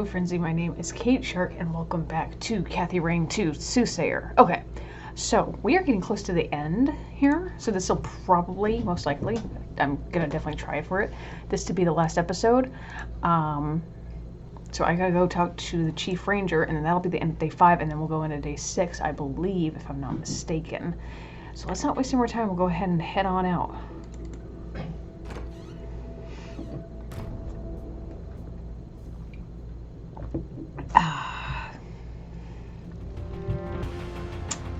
Hello, Frenzy. My name is Kate Shark, and welcome back to Kathy Rain 2 Soothsayer. Okay, so we are getting close to the end here, so this will probably, most likely, I'm gonna definitely try for it, this to be the last episode. So I gotta go talk to the Chief Ranger, and then that'll be the end of day 5, and then we'll go into day 6, I believe, if I'm not mistaken. So let's not waste any more time. We'll go ahead and head on out.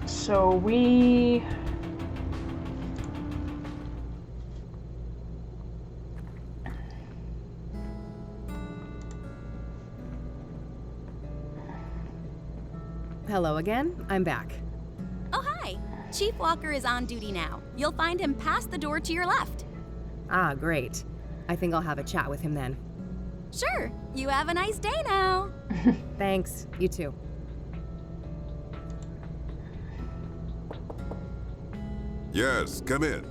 So we... Hello again, I'm back. Oh, hi. Chief Walker is on duty now. You'll find him past the door to your left. Ah, great. I think I'll have a chat with him then. Sure. You have a nice day now. Thanks, you too. Yes, come in.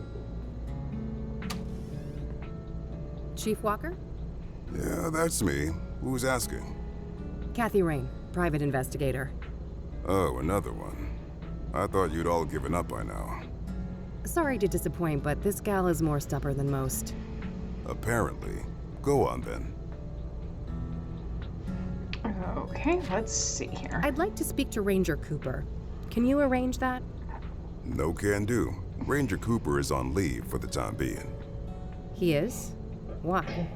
Chief Walker? Yeah, that's me. Who's asking? Kathy Rain, private investigator. Oh, another one. I thought you'd all given up by now. Sorry to disappoint, but this gal is more stubborn than most. Apparently. Go on then. Okay, let's see here. I'd like to speak to Ranger Cooper. Can you arrange that? No can do. Ranger Cooper is on leave for the time being. He is? Why?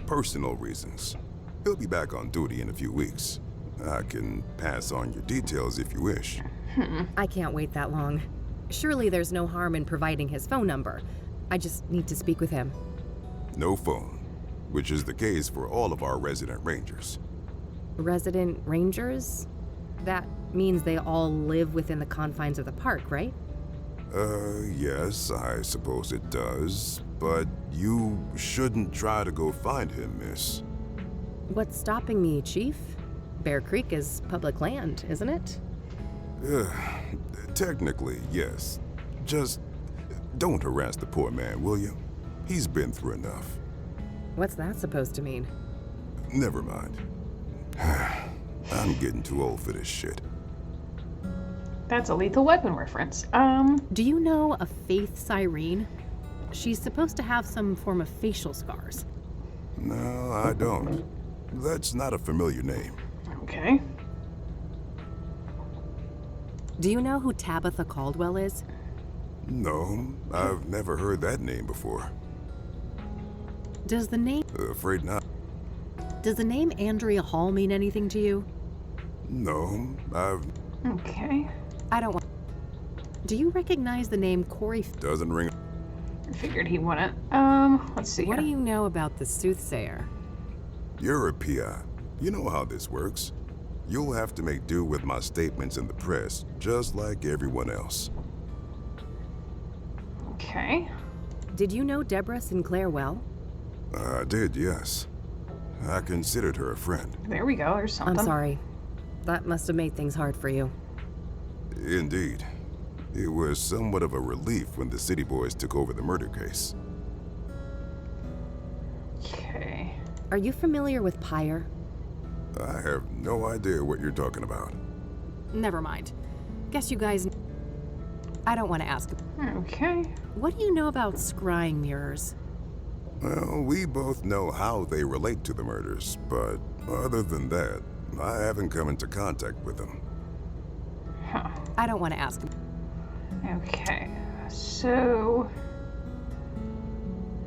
Personal reasons. He'll be back on duty in a few weeks. I can pass on your details if you wish. I can't wait that long. Surely there's no harm in providing his phone number. I just need to speak with him. No phone, which is the case for all of our resident rangers. Resident rangers? That means they all live within the confines of the park, right? Yes, I suppose it does. But you shouldn't try to go find him, miss. What's stopping me, Chief? Bear Creek is public land, isn't it? Technically, yes. Just don't harass the poor man, will you? He's been through enough. What's that supposed to mean? Never mind. I'm getting too old for this shit. That's a Lethal Weapon reference. Do you know a Faith Cyrene? She's supposed to have some form of facial scars. No, I don't. That's not a familiar name. Okay. Do you know who Tabitha Caldwell is? No, I've never heard that name before. Does the name Andrea Hall mean anything to you? No, I've... Okay. I don't want... Do you recognize the name Corey... Doesn't ring... I figured he wouldn't. Let's see What here. do you know about the Soothsayer? You're a PI. You know how this works. You'll have to make do with my statements in the press, just like everyone else. Okay. Did you know Deborah Sinclair well? I did, yes. I considered her a friend. There we go. There's something. I'm sorry. That must have made things hard for you. Indeed. It was somewhat of a relief when the city boys took over the murder case. Okay. Are you familiar with Pyre? I have no idea what you're talking about. Never mind. Guess you guys... I don't want to ask. Okay. What do you know about scrying mirrors? Well, we both know how they relate to the murders, but other than that, I haven't come into contact with them. Huh. I don't want to ask. Okay. So...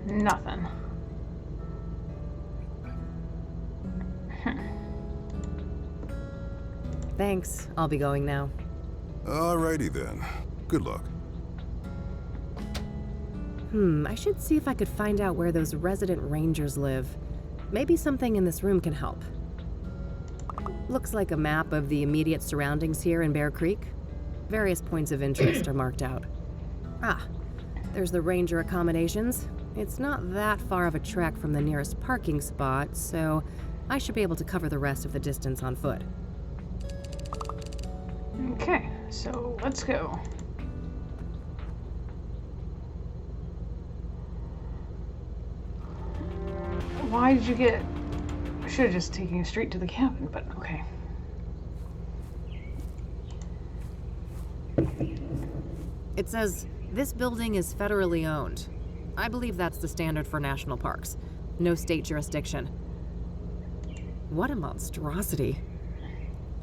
nothing. Thanks. I'll be going now. Alrighty then. Good luck. I should see if I could find out where those resident rangers live. Maybe something in this room can help. Looks like a map of the immediate surroundings here in Bear Creek. Various points of interest are marked out. Ah, there's the ranger accommodations. It's not that far of a trek from the nearest parking spot, so I should be able to cover the rest of the distance on foot. Okay, so let's go. Why did you get should have just taken you straight to the cabin, but okay. It says, this building is federally owned. I believe that's the standard for national parks. No state jurisdiction. What a monstrosity.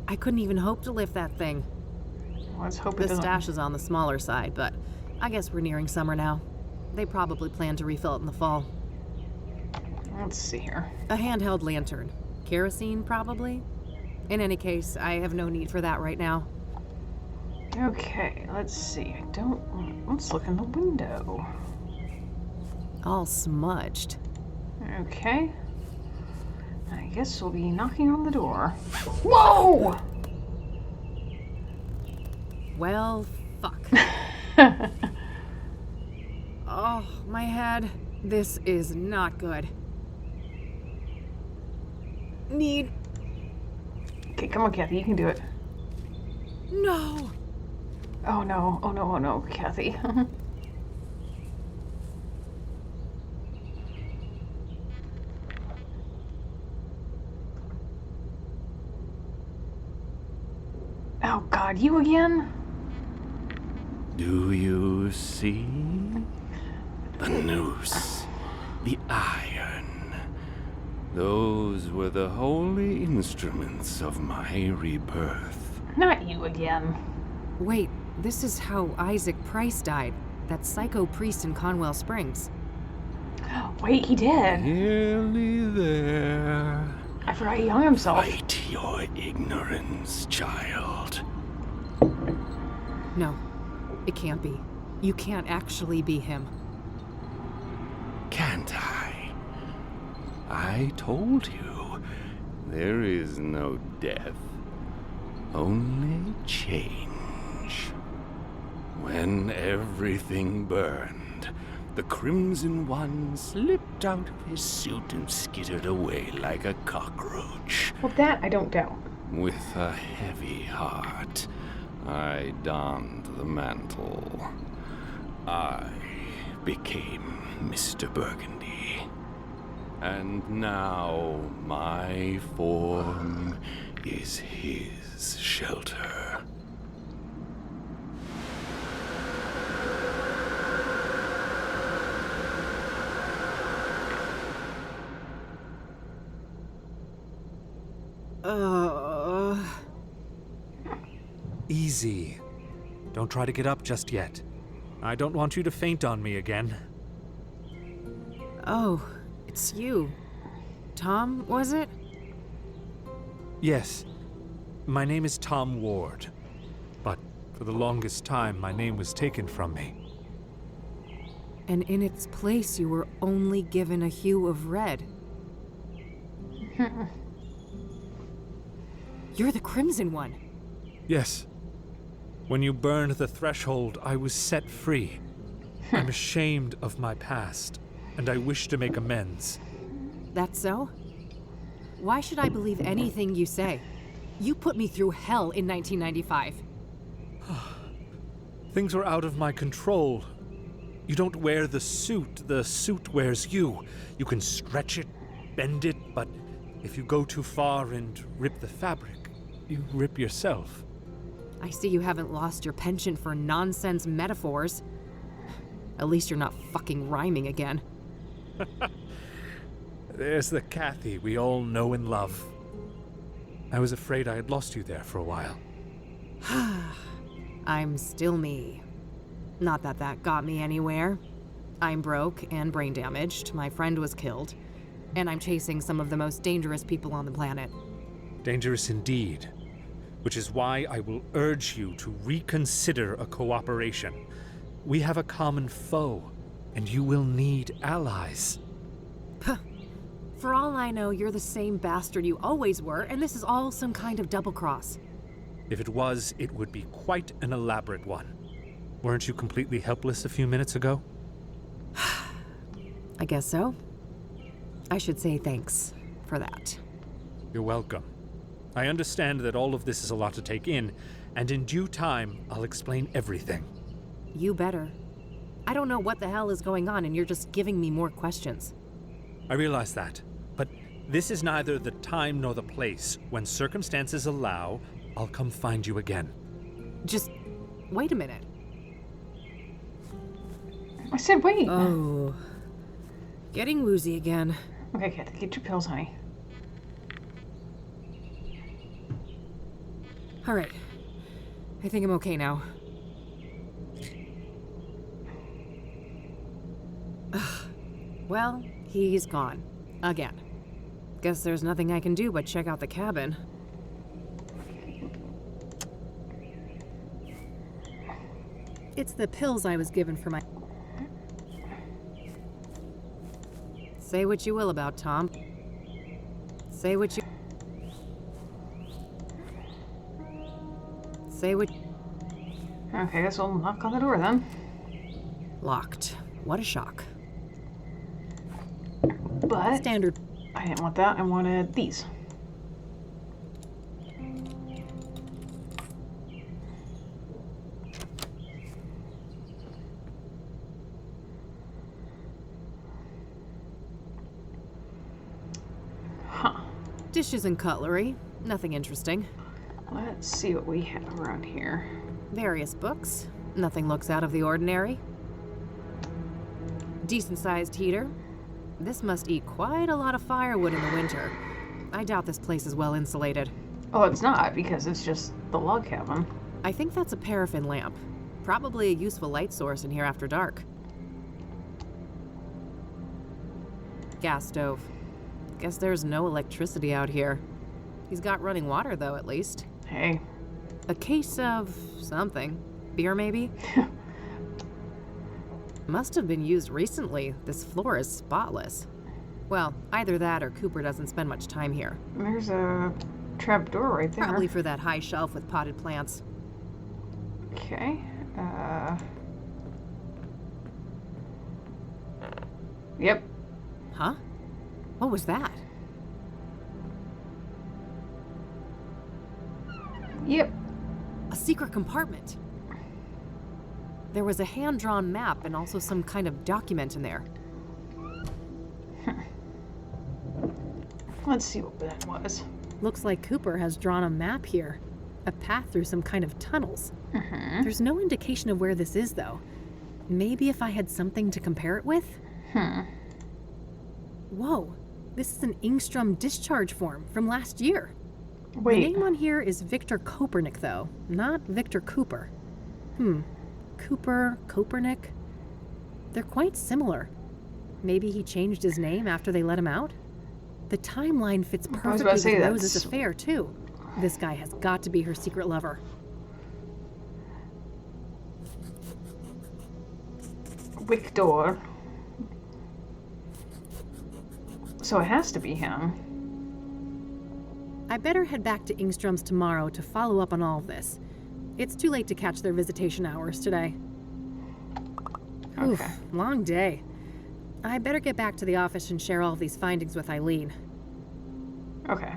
I couldn't even hope to lift that thing. Let's hope it The doesn't. stash is on the smaller side, but I guess we're nearing summer now. They probably plan to refill it in the fall. Let's see here. A handheld lantern. Kerosene, probably? In any case, I have no need for that right now. Okay, let's see. Let's look in the window. All smudged. Okay. I guess we'll be knocking on the door. Whoa! Well, fuck. Oh, my head. This is not good. Need... Okay, come on, Kathy, you can do it. No! Oh no, oh no, oh no, Kathy. Oh God, you again? Do you see? The noose, the iron. Those were the holy instruments of my rebirth. Not you again. Wait, this is how Isaac Price died. That psycho priest in Conwell Springs. Wait, he did. Nearly there. I forgot he hung himself. Fight your ignorance, child. No, it can't be. You can't actually be him. Can't I? I told you, there is no death, only change. When everything burned, the Crimson One slipped out of his suit and skittered away like a cockroach. Well, that I don't doubt. With a heavy heart, I donned the mantle. I became Mr. Burgundy. And now my form is his shelter. Easy. Don't try to get up just yet. I don't want you to faint on me again. Oh, it's you. Tom, was it? Yes. My name is Tom Ward. But for the longest time, my name was taken from me. And in its place, you were only given a hue of red. You're the Crimson One. Yes. When you burned the threshold, I was set free. I'm ashamed of my past, and I wish to make amends. That's so? Why should I believe anything you say? You put me through hell in 1995. Things were out of my control. You don't wear the suit wears you. You can stretch it, bend it, but if you go too far and rip the fabric, you rip yourself. I see you haven't lost your penchant for nonsense metaphors. At least you're not fucking rhyming again. There's the Kathy we all know and love. I was afraid I had lost you there for a while. I'm still me. Not that that got me anywhere. I'm broke and brain damaged, my friend was killed, and I'm chasing some of the most dangerous people on the planet. Dangerous indeed. Which is why I will urge you to reconsider a cooperation. We have a common foe, and you will need allies. For all I know, you're the same bastard you always were, and this is all some kind of double cross. If it was, it would be quite an elaborate one. Weren't you completely helpless a few minutes ago? I guess so. I should say thanks for that. You're welcome. I understand that all of this is a lot to take in, and in due time, I'll explain everything. You better. I don't know what the hell is going on, and you're just giving me more questions. I realize that, but This is neither the time nor the place. When circumstances allow, I'll come find you again. Just wait a minute. I said wait. Oh. Getting woozy again. Okay, Kathy, get your pills, honey. All right. I think I'm okay now. Well, he's gone. Again. Guess there's nothing I can do but check out the cabin. It's the pills I was given for my... Say what you will about Tom. Say what you... Say what... Okay, guess we'll knock on the door then. Locked. What a shock. But Standard. I didn't want that. I wanted these. Huh. Dishes and cutlery. Nothing interesting. Let's see what we have around here. Various books. Nothing looks out of the ordinary. Decent-sized heater. This must eat quite a lot of firewood in the winter. I doubt this place is well insulated. Oh, it's not, because it's just the log cabin. I think that's a paraffin lamp. Probably a useful light source in here after dark. Gas stove. Guess there's no electricity out here. He's got running water, though, at least. Hey. A case of something. Beer, maybe? Must have been used recently. This floor is spotless. Well, either that or Cooper doesn't spend much time here. There's a trap door right there. Probably for that high shelf with potted plants. Okay. Yep. Huh? What was that? Yep. A secret compartment. There was a hand-drawn map and also some kind of document in there. Let's see what that was. Looks like Cooper has drawn a map here. A path through some kind of tunnels. There's no indication of where this is, though. Maybe if I had something to compare it with? Whoa. This is an Ingstrom discharge form from last year. Wait. The name on here is Victor Kopernik, though, not Victor Cooper. Cooper, Kopernik? They're quite similar. Maybe he changed his name after they let him out? The timeline fits I was about perfectly to say with Rose's that's- affair, too. This guy has got to be her secret lover. Victor. So it has to be him. I better head back to Ingstrom's tomorrow to follow up on all of this. It's too late to catch their visitation hours today. Oof, Okay. long day. I better get back to the office and share all of these findings with Eileen. Okay.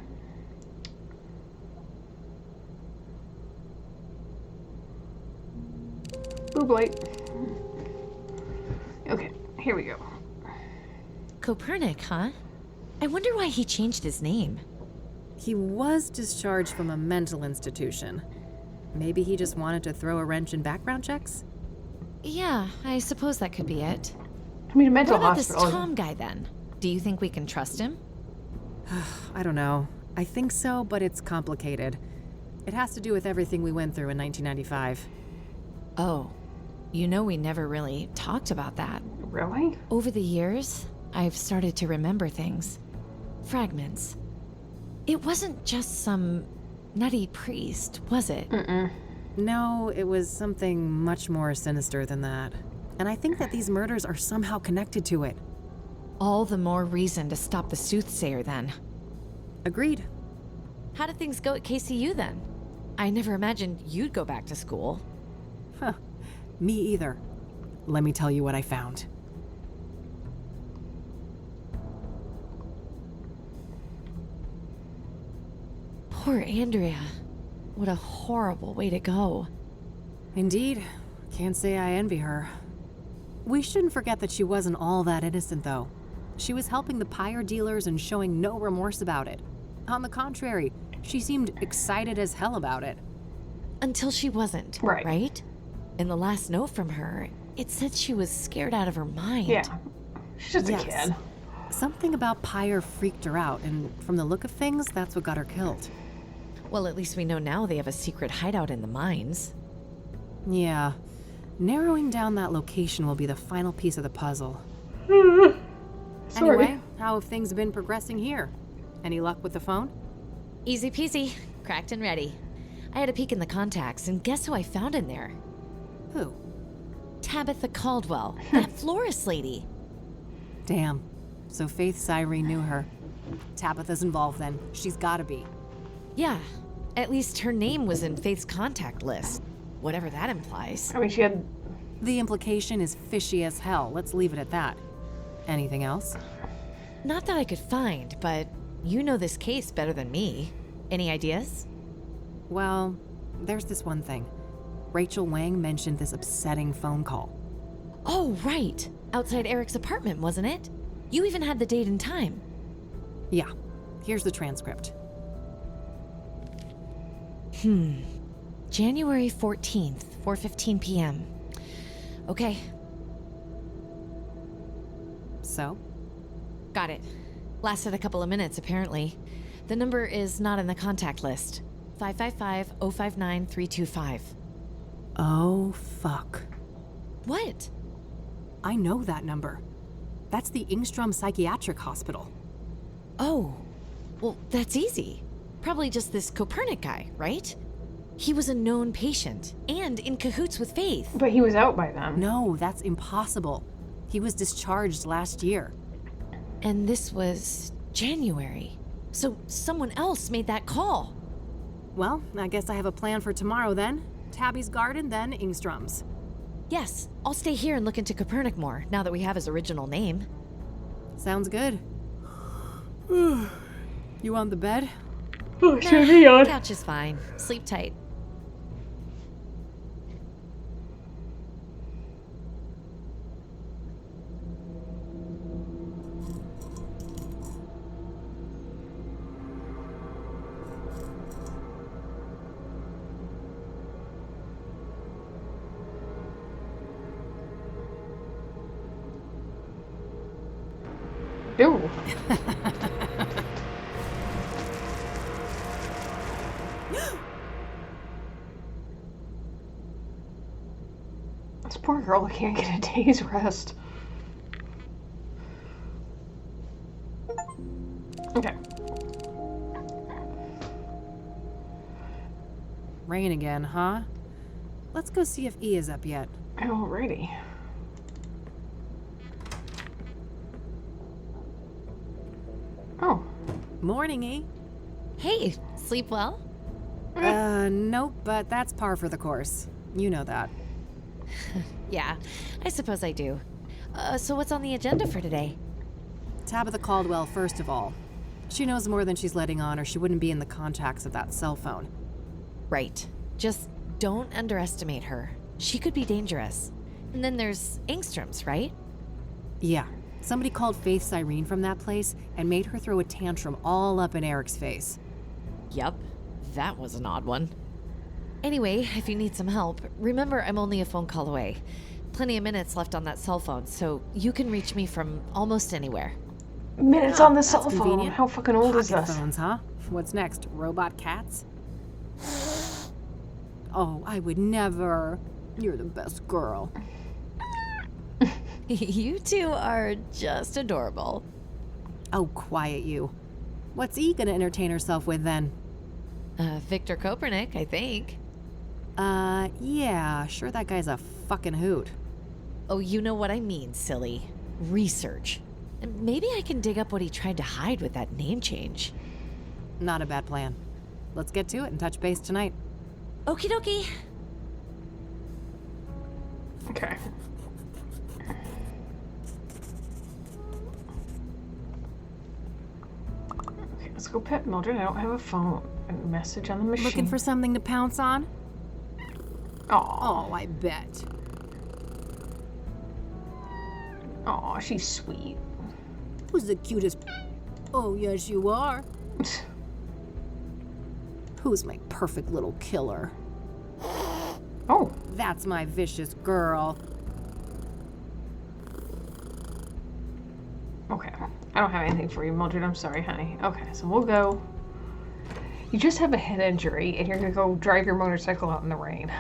Boob light. Okay, here we go. Copernic, huh? I wonder why he changed his name. He was discharged from a mental institution. Maybe he just wanted to throw a wrench in background checks? Yeah, I suppose that could be it. I mean, a mental What about this hospital. Tom guy then? Do you think we can trust him? I don't know. I think so, but it's complicated. It has to do with everything we went through in 1995. Oh, you know we never really talked about that. Really? Over the years, I've started to remember things. Fragments. It wasn't just some nutty priest, was it? No, it was something much more sinister than that. And I think that these murders are somehow connected to it. All the more reason to stop the soothsayer then. Agreed. How did things go at KCU then? I never imagined you'd go back to school. Huh. Me either. Let me tell you what I found. Poor Andrea. What a horrible way to go. Indeed. Can't say I envy her. We shouldn't forget that she wasn't all that innocent, though. She was helping the pyre dealers and showing no remorse about it. On the contrary, she seemed excited as hell about it. Until she wasn't, Right. right? In the last note from her, it said she was scared out of her mind. Yeah. She's just Yes. a kid. Something about pyre freaked her out, and from the look of things, that's what got her killed. Well, at least we know now they have a secret hideout in the mines. Yeah. Narrowing down that location will be the final piece of the puzzle. Sorry. Anyway, how have things been progressing here? Any luck with the phone? Easy peasy. Cracked and ready. I had a peek in the contacts, and guess who I found in there? Who? Tabitha Caldwell, that florist lady. Damn. So Faith Cyrene knew her. Tabitha's involved then. She's gotta be. Yeah, at least her name was in Faith's contact list. Whatever that implies. I mean, she had... The implication is fishy as hell. Let's leave it at that. Anything else? Not that I could find, but you know this case better than me. Any ideas? Well, there's this one thing. Rachel Wang mentioned this upsetting phone call. Oh, right. Outside Eric's apartment, wasn't it? You even had the date and time. Yeah. Here's the transcript. January 14th, 4:15 p.m. Okay, So? got it. Lasted a couple of minutes, apparently. The number is not in the contact list. 555-059-325. Oh, fuck. What? I know that number. That's the Ingstrom Psychiatric Hospital. Oh, well, that's easy. Probably just this Copernic guy, right? He was a known patient and in cahoots with Faith. But he was out by then. No, that's impossible. He was discharged last year. And this was January. So someone else made that call. Well, I guess I have a plan for tomorrow then. Tabby's garden, then Ingstrom's. Yes, I'll stay here and look into Copernic more, now that we have his original name. Sounds good. You on the bed? Oh, should be on. Couch is fine. Sleep tight. Ew. This poor girl can't get a day's rest. Okay. Rain again, huh? Let's go see if E is up yet. Alrighty. Oh. Morning, E. Hey, sleep well? Nope, but that's par for the course. You know that. Yeah, I suppose I do. So what's on the agenda for today? Tabitha Caldwell, first of all. She knows more than she's letting on, or she wouldn't be in the contacts of that cell phone. Right. Just don't underestimate her. She could be dangerous. And then there's Ingstrom's, right? Yeah. Somebody called Faith Cyrene from that place and made her throw a tantrum all up in Eric's face. Yup. That was an odd one. Anyway, if you need some help, remember I'm only a phone call away. Plenty of minutes left on that cell phone, so you can reach me from almost anywhere. Minutes on the That's cell phone. convenient. How fucking old is Pocket this? phones, huh? What's next? Robot cats? Oh, I would never. You're the best girl. You two are just adorable. Oh, quiet you. What's E gonna entertain herself with then? Victor Copernic, I think. Yeah, sure that guy's a fucking hoot. Oh, you know what I mean, silly. Research. And maybe I can dig up what he tried to hide with that name change. Not a bad plan. Let's get to it and touch base tonight. Okie dokie. Okay. Okay, let's go pet Mildred. I don't have a phone. A message on the machine. Looking for something to pounce on? Aw. Oh, I bet. Aw, she's sweet. Who's the cutest? Oh, yes, you are. Who's my perfect little killer? Oh. That's my vicious girl. Okay. I don't have anything for you, Mildred. I'm sorry, honey. Okay, so we'll go. You just have a head injury, and you're gonna go drive your motorcycle out in the rain.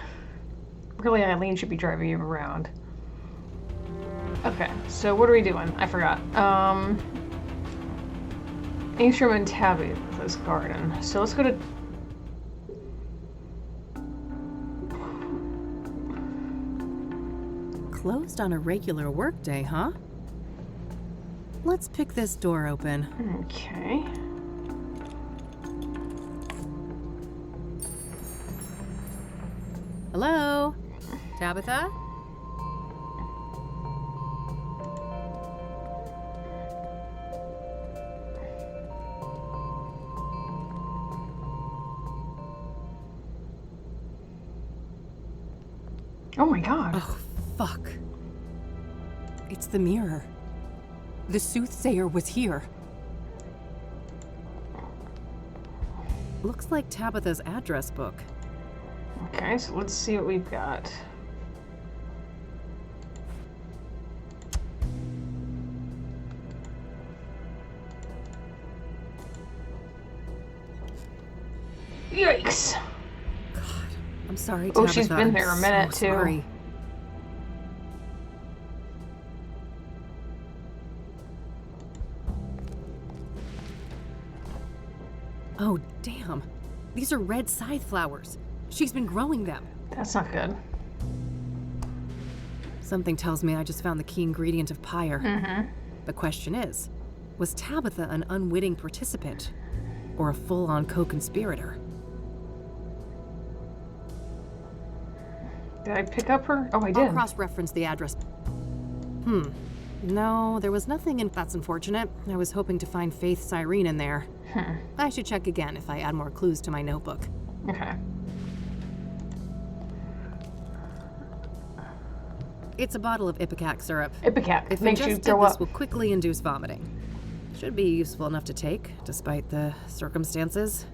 Really, Eileen should be driving you around. Okay, so what are we doing? I forgot. Angstrom and Tabitha's garden. So let's go to... Closed on a regular workday, huh? Let's pick this door open. Okay. Hello? Tabitha? Oh my god. Oh, fuck. It's the mirror. The soothsayer was here. Looks like Tabitha's address book. Okay, so let's see what we've got. Yikes. God, I'm sorry, Oh, Tabitha. she's been there a minute, so too. Sorry. Oh, damn. These are red scythe flowers. She's been growing them. That's not good. Something tells me I just found the key ingredient of pyre. Mm-hmm. The question is, was Tabitha an unwitting participant or a full-on co-conspirator? Did I pick up her? Oh, I I'll did. cross-reference the address. No, there was nothing in... That's unfortunate. I was hoping to find Faith Cyrene in there. I should check again if I add more clues to my notebook. Okay. It's a bottle of Ipecac syrup. Ipecac. If Makes you ingested, throw this up. will quickly induce vomiting. Should be useful enough to take, despite the circumstances.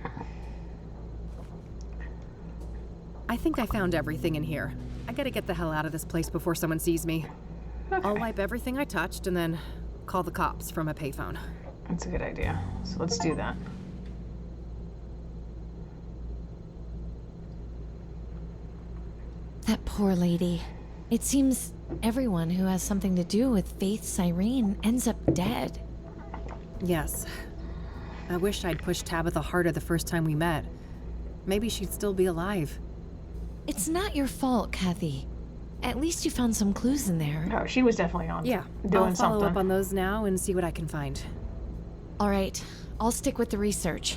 I think I found everything in here. I gotta get the hell out of this place before someone sees me. Okay. I'll wipe everything I touched and then call the cops from a payphone. That's a good idea. So let's do that. That poor lady. It seems everyone who has something to do with Faith Cyrene ends up dead. Yes. I wish I'd pushed Tabitha harder the first time we met. Maybe she'd still be alive. It's not your fault, Kathy. At least you found some clues in there. Oh, she was definitely on. Yeah, Doing I'll follow something. up on those now and see what I can find. All right, I'll stick with the research.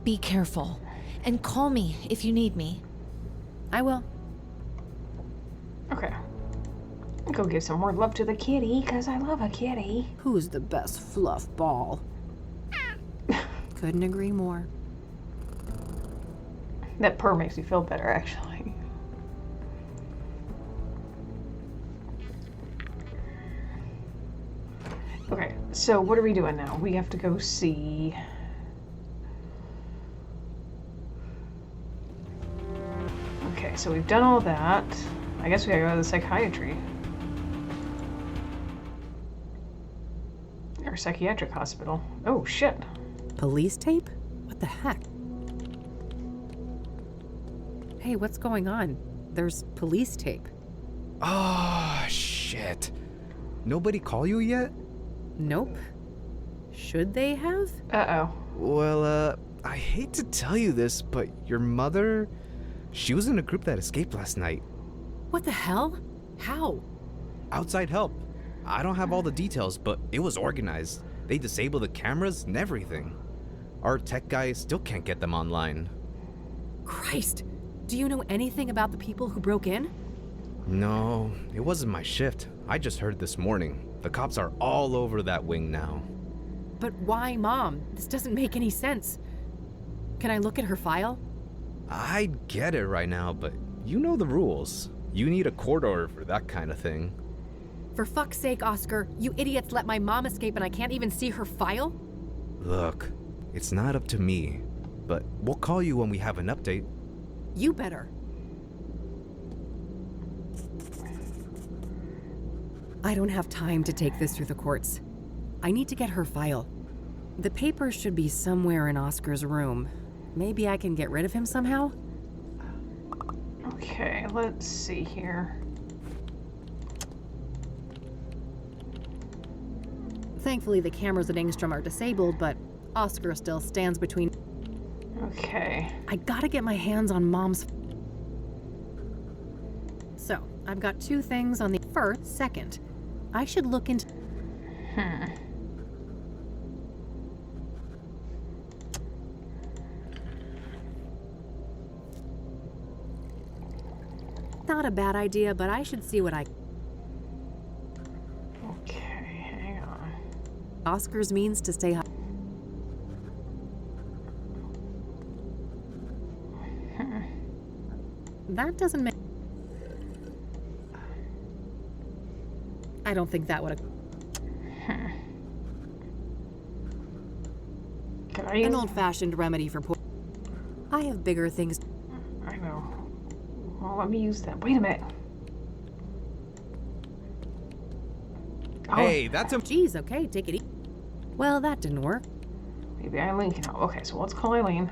Be careful. And call me if you need me. I will. Okay. Go give some more love to the kitty, because I love a kitty. Who's the best fluff ball? Couldn't agree more. That purr makes me feel better, actually. Okay, so what are we doing now? We have to go see... Okay, so we've done all that. I guess we gotta go to the psychiatry. Or psychiatric hospital. Oh, shit. Police tape? What the heck? Hey, what's going on? There's police tape. Oh, shit. Nobody call you yet? Nope. Should they have? Uh-oh. Well, I hate to tell you this, but your mother, she was in a group that escaped last night. What the hell? How? Outside help. I don't have all the details, but it was organized. They disabled the cameras and everything. Our tech guys still can't get them online. Christ! Do you know anything about the people who broke in? No, it wasn't my shift. I just heard this morning. The cops are all over that wing now. But why, Mom? This doesn't make any sense. Can I look at her file? I'd get it right now, but you know the rules. You need a court order for that kind of thing. For fuck's sake, Oscar, you idiots let my mom escape and I can't even see her file? Look, it's not up to me, but we'll call you when we have an update. You better. I don't have time to take this through the courts. I need to get her file. The papers should be somewhere in Oscar's room. Maybe I can get rid of him somehow? Okay, let's see here. Thankfully, the cameras at Engstrom are disabled, but Oscar still stands between... Okay. I gotta get my hands on Mom's... So, I've got two things on the first. Second, I should look into... Not a bad idea, but I should see what I... Okay, hang on. Oscar's means to stay high. That doesn't make... I don't think that would have... Can I An use... old-fashioned remedy for poor... I have bigger things... I know. Well, let me use that. Wait a minute. Oh, Hey, that's a... Geez, okay, take it easy. Well, that didn't work. maybe Eileen can help. Okay, so let's call Eileen.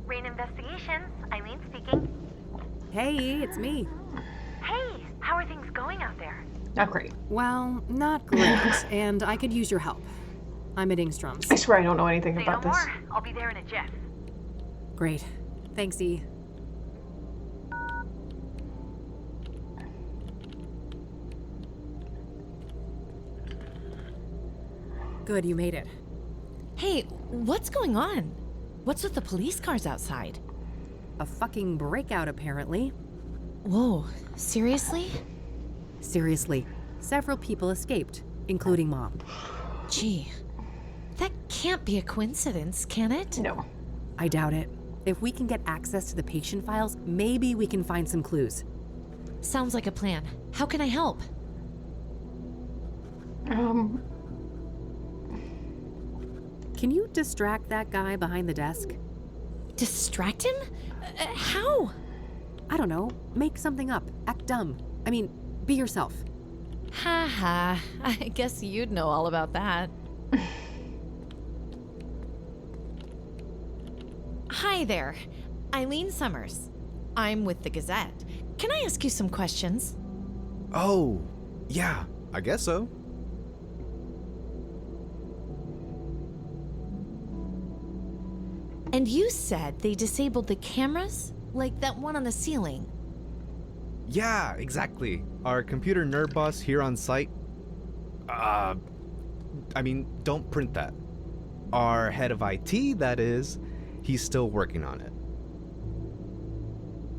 Rain Investigations, Eileen speaking. Hey, it's me. Hey, how are things going out there? Not great. Well, not great, and I could use your help. I'm at Engstrom's. I swear I don't know anything Say about no this. more. I'll be there in a jiff. Great. Thanks, E. Good, you made it. Hey, what's going on? What's with the police cars outside? A fucking breakout, apparently. Whoa, seriously? Seriously, several people escaped, including Mom. Gee, that can't be a coincidence, can it? No. I doubt it. If we can get access to the patient files, maybe we can find some clues. Sounds like a plan. How can I help? Can you distract that guy behind the desk? Distract him? How? I don't know. Make something up. Act dumb. I mean, be yourself. Ha ha. I guess you'd know all about that. Hi there. Eileen Summers. I'm with the Gazette. Can I ask you some questions? Oh, yeah, I guess so. And you said they disabled the cameras? Like that one on the ceiling? Yeah, exactly. Our computer nerd boss here on site... don't print that. Our head of IT, that is, he's still working on it.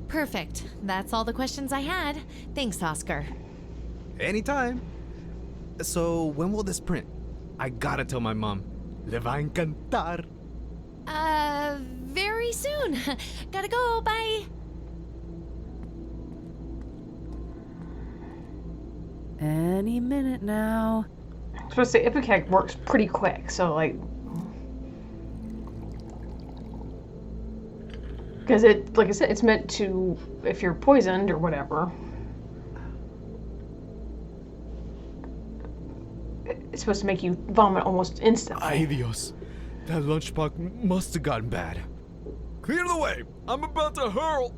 Perfect. That's all the questions I had. Thanks, Oscar. Anytime. So, when will this print? I gotta tell my mom. Le va encantar. Very soon. Gotta go. Bye. Any minute now. I was supposed to say Ibotta works pretty quick, so like, because it, like I said, it's meant to, if you're poisoned or whatever, it's supposed to make you vomit almost instantly. Ay Dios. That lunchbox must have gotten bad. Clear the way. I'm about to hurl.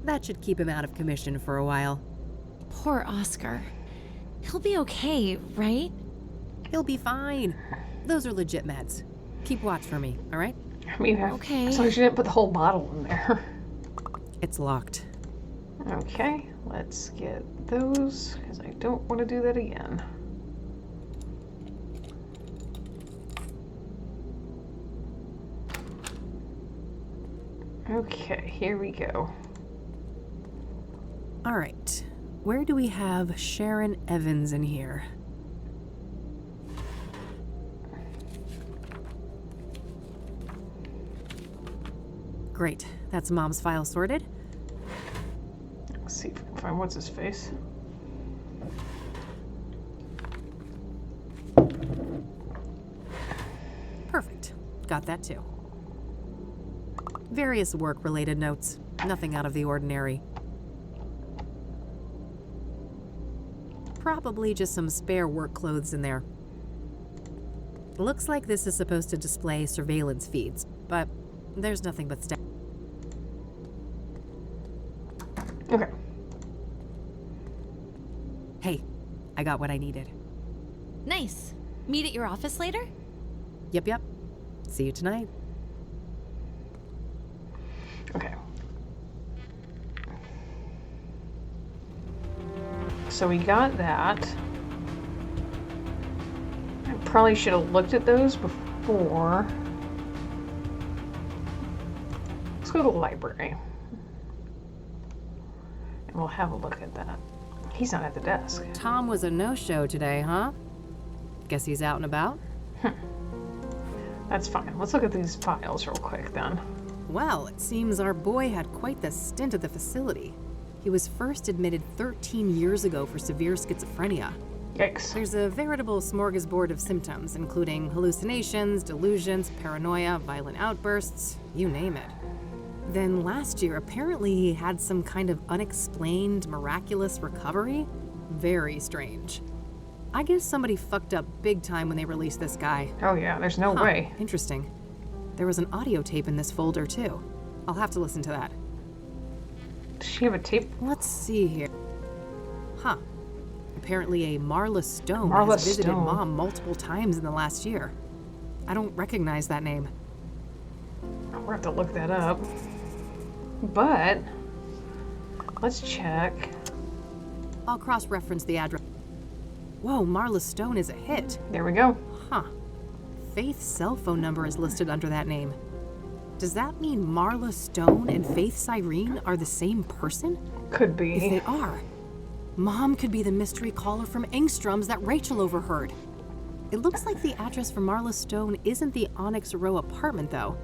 That should keep him out of commission for a while. Poor Oscar. He'll be okay, right? He'll be fine. Those are legit meds. Keep watch for me, all right? I mean, Okay. as long as you didn't put the whole bottle in there. It's locked. Okay, let's get those, because I don't want to do that again. Okay, here we go. All right. Where do we have Sharon Evans in here? Great. That's Mom's file sorted. Let's see if we can find what's his face. Perfect. Got that too. Various work-related notes. Nothing out of the ordinary. Probably just some spare work clothes in there. Looks like this is supposed to display surveillance feeds, but there's nothing but stuff. Okay. Hey, I got what I needed. Nice. Meet at your office later? Yep. See you tonight. Okay. So we got that. I probably should have looked at those before. Let's go to the library. And we'll have a look at that. He's not at the desk. Tom was a no-show today, huh? Guess he's out and about? That's fine. Let's look at these files real quick then. Well, it seems our boy had quite the stint at the facility. He was first admitted 13 years ago for severe schizophrenia. Yikes. There's a veritable smorgasbord of symptoms, including hallucinations, delusions, paranoia, violent outbursts, you name it. Then last year, apparently he had some kind of unexplained, miraculous recovery. Very strange. I guess somebody fucked up big time when they released this guy. Oh yeah, there's no way. Interesting. There was an audio tape in this folder too. I'll have to listen to that. Does she have a tape? Let's see here. Huh. Apparently a Marla Stone Marla has visited Stone. Mom multiple times in the last year. I don't recognize that name. We'll have to look that up. But let's check. I'll cross-reference the address. Whoa, Marla Stone is a hit. There we go. Huh. Faith's cell phone number is listed under that name. Does that mean Marla Stone and Faith Cyrene are the same person? Could be. If they are, Mom could be the mystery caller from Engstrom's that Rachel overheard. It looks like the address for Marla Stone isn't the Onyx Row apartment, though.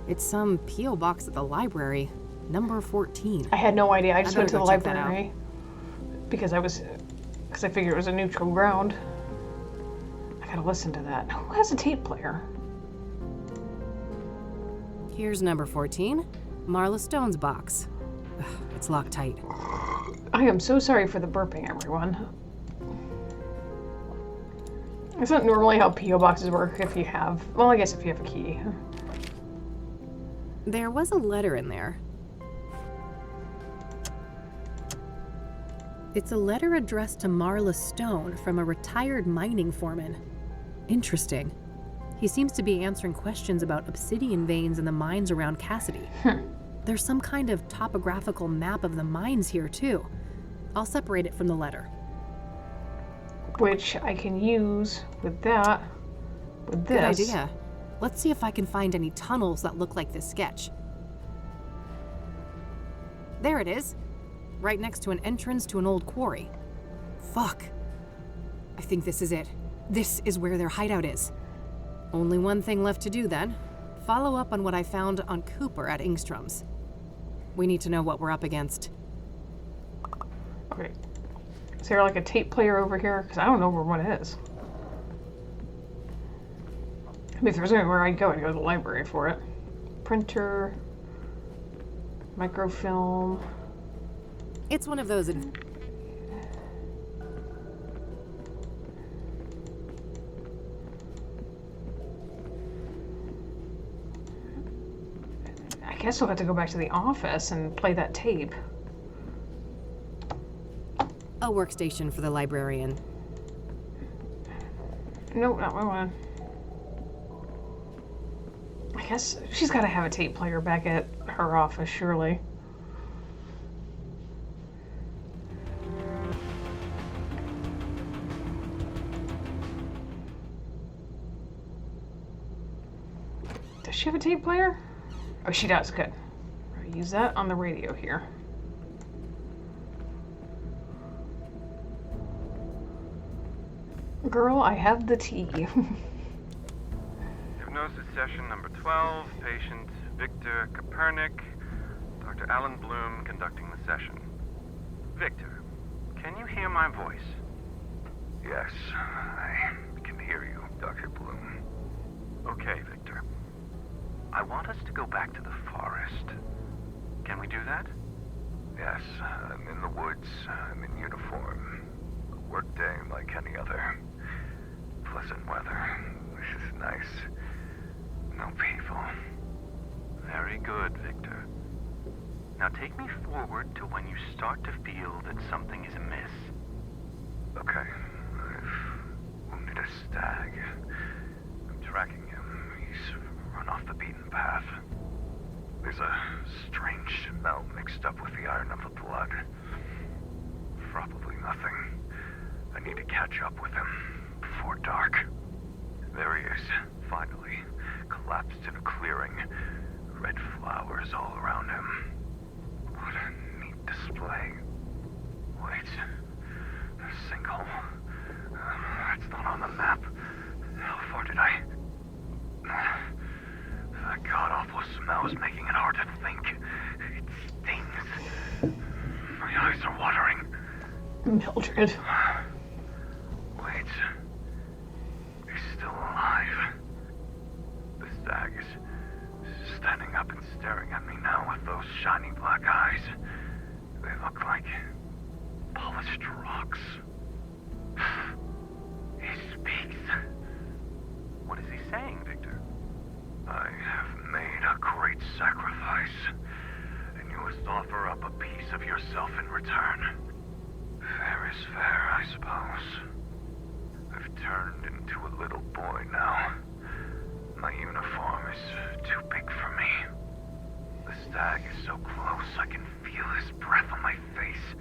It's some P.O. box at the library, number 14. I had no idea. I just went to better the go check that library because I figured it was a neutral ground. I gotta listen to that. Who has a tape player? Here's number 14, Marla Stone's box. Ugh, it's locked tight. I am so sorry for the burping, everyone. It's not normally how P.O. boxes work if you have, well, I guess if you have a key. There was a letter in there. It's a letter addressed to Marla Stone from a retired mining foreman. Interesting. He seems to be answering questions about obsidian veins in the mines around Cassidy. There's some kind of topographical map of the mines here, too. I'll separate it from the letter. Which I can use with that, with this. Good idea. Let's see if I can find any tunnels that look like this sketch. There it is. Right next to an entrance to an old quarry. Fuck. I think this is it. This is where their hideout is. Only one thing left to do then. Follow up on what I found on Cooper at Engstrom's. We need to know what we're up against. Okay. Is there like a tape player over here? Because I don't know where one is. I mean, if there's anywhere I'd go to the library for it. Printer. Microfilm. It's one of those. I guess we'll have to go back to the office and play that tape. A workstation for the librarian. Nope, not my one. I guess she's got to have a tape player back at her office, surely. Does she have a tape player? Oh, she does. Good. I'll use that on the radio here. Girl, I have the tea. Hypnosis session number 12, patient Victor Copernic, Dr. Alan Bloom conducting the session. Victor, can you hear my voice? Yes, I can hear you, Dr. Bloom. Okay, Victor. I want us to go back to the forest. Can we do that? Yes, I'm in the woods. I'm in uniform. A work day like any other. Pleasant weather. This is nice. No people. Very good, Victor. Now take me forward to when you start to feel that something is amiss. Okay. I've wounded a stag. I'm tracking him. He's run off the beaten path. There's a strange smell mixed up with the iron of the blood. Probably nothing. I need to catch up with him before dark. There he is, finally. Collapsed in a clearing. Red flowers all around him. What a neat display. Wait. A sinkhole. It's not on the map. How far did I... That god-awful smell is making it hard to think. It stings. My eyes are watering. Mildred. Wait. He's still alive. The stag is standing up and staring at me now with those shiny black eyes. They look like polished rocks. He speaks. What is he saying, Victor? I have made a great sacrifice, and you must offer up a piece of yourself in return. Fair is fair, I suppose. I've turned into a little boy now. My uniform is too big for me. The stag is so close I can feel his breath on my face.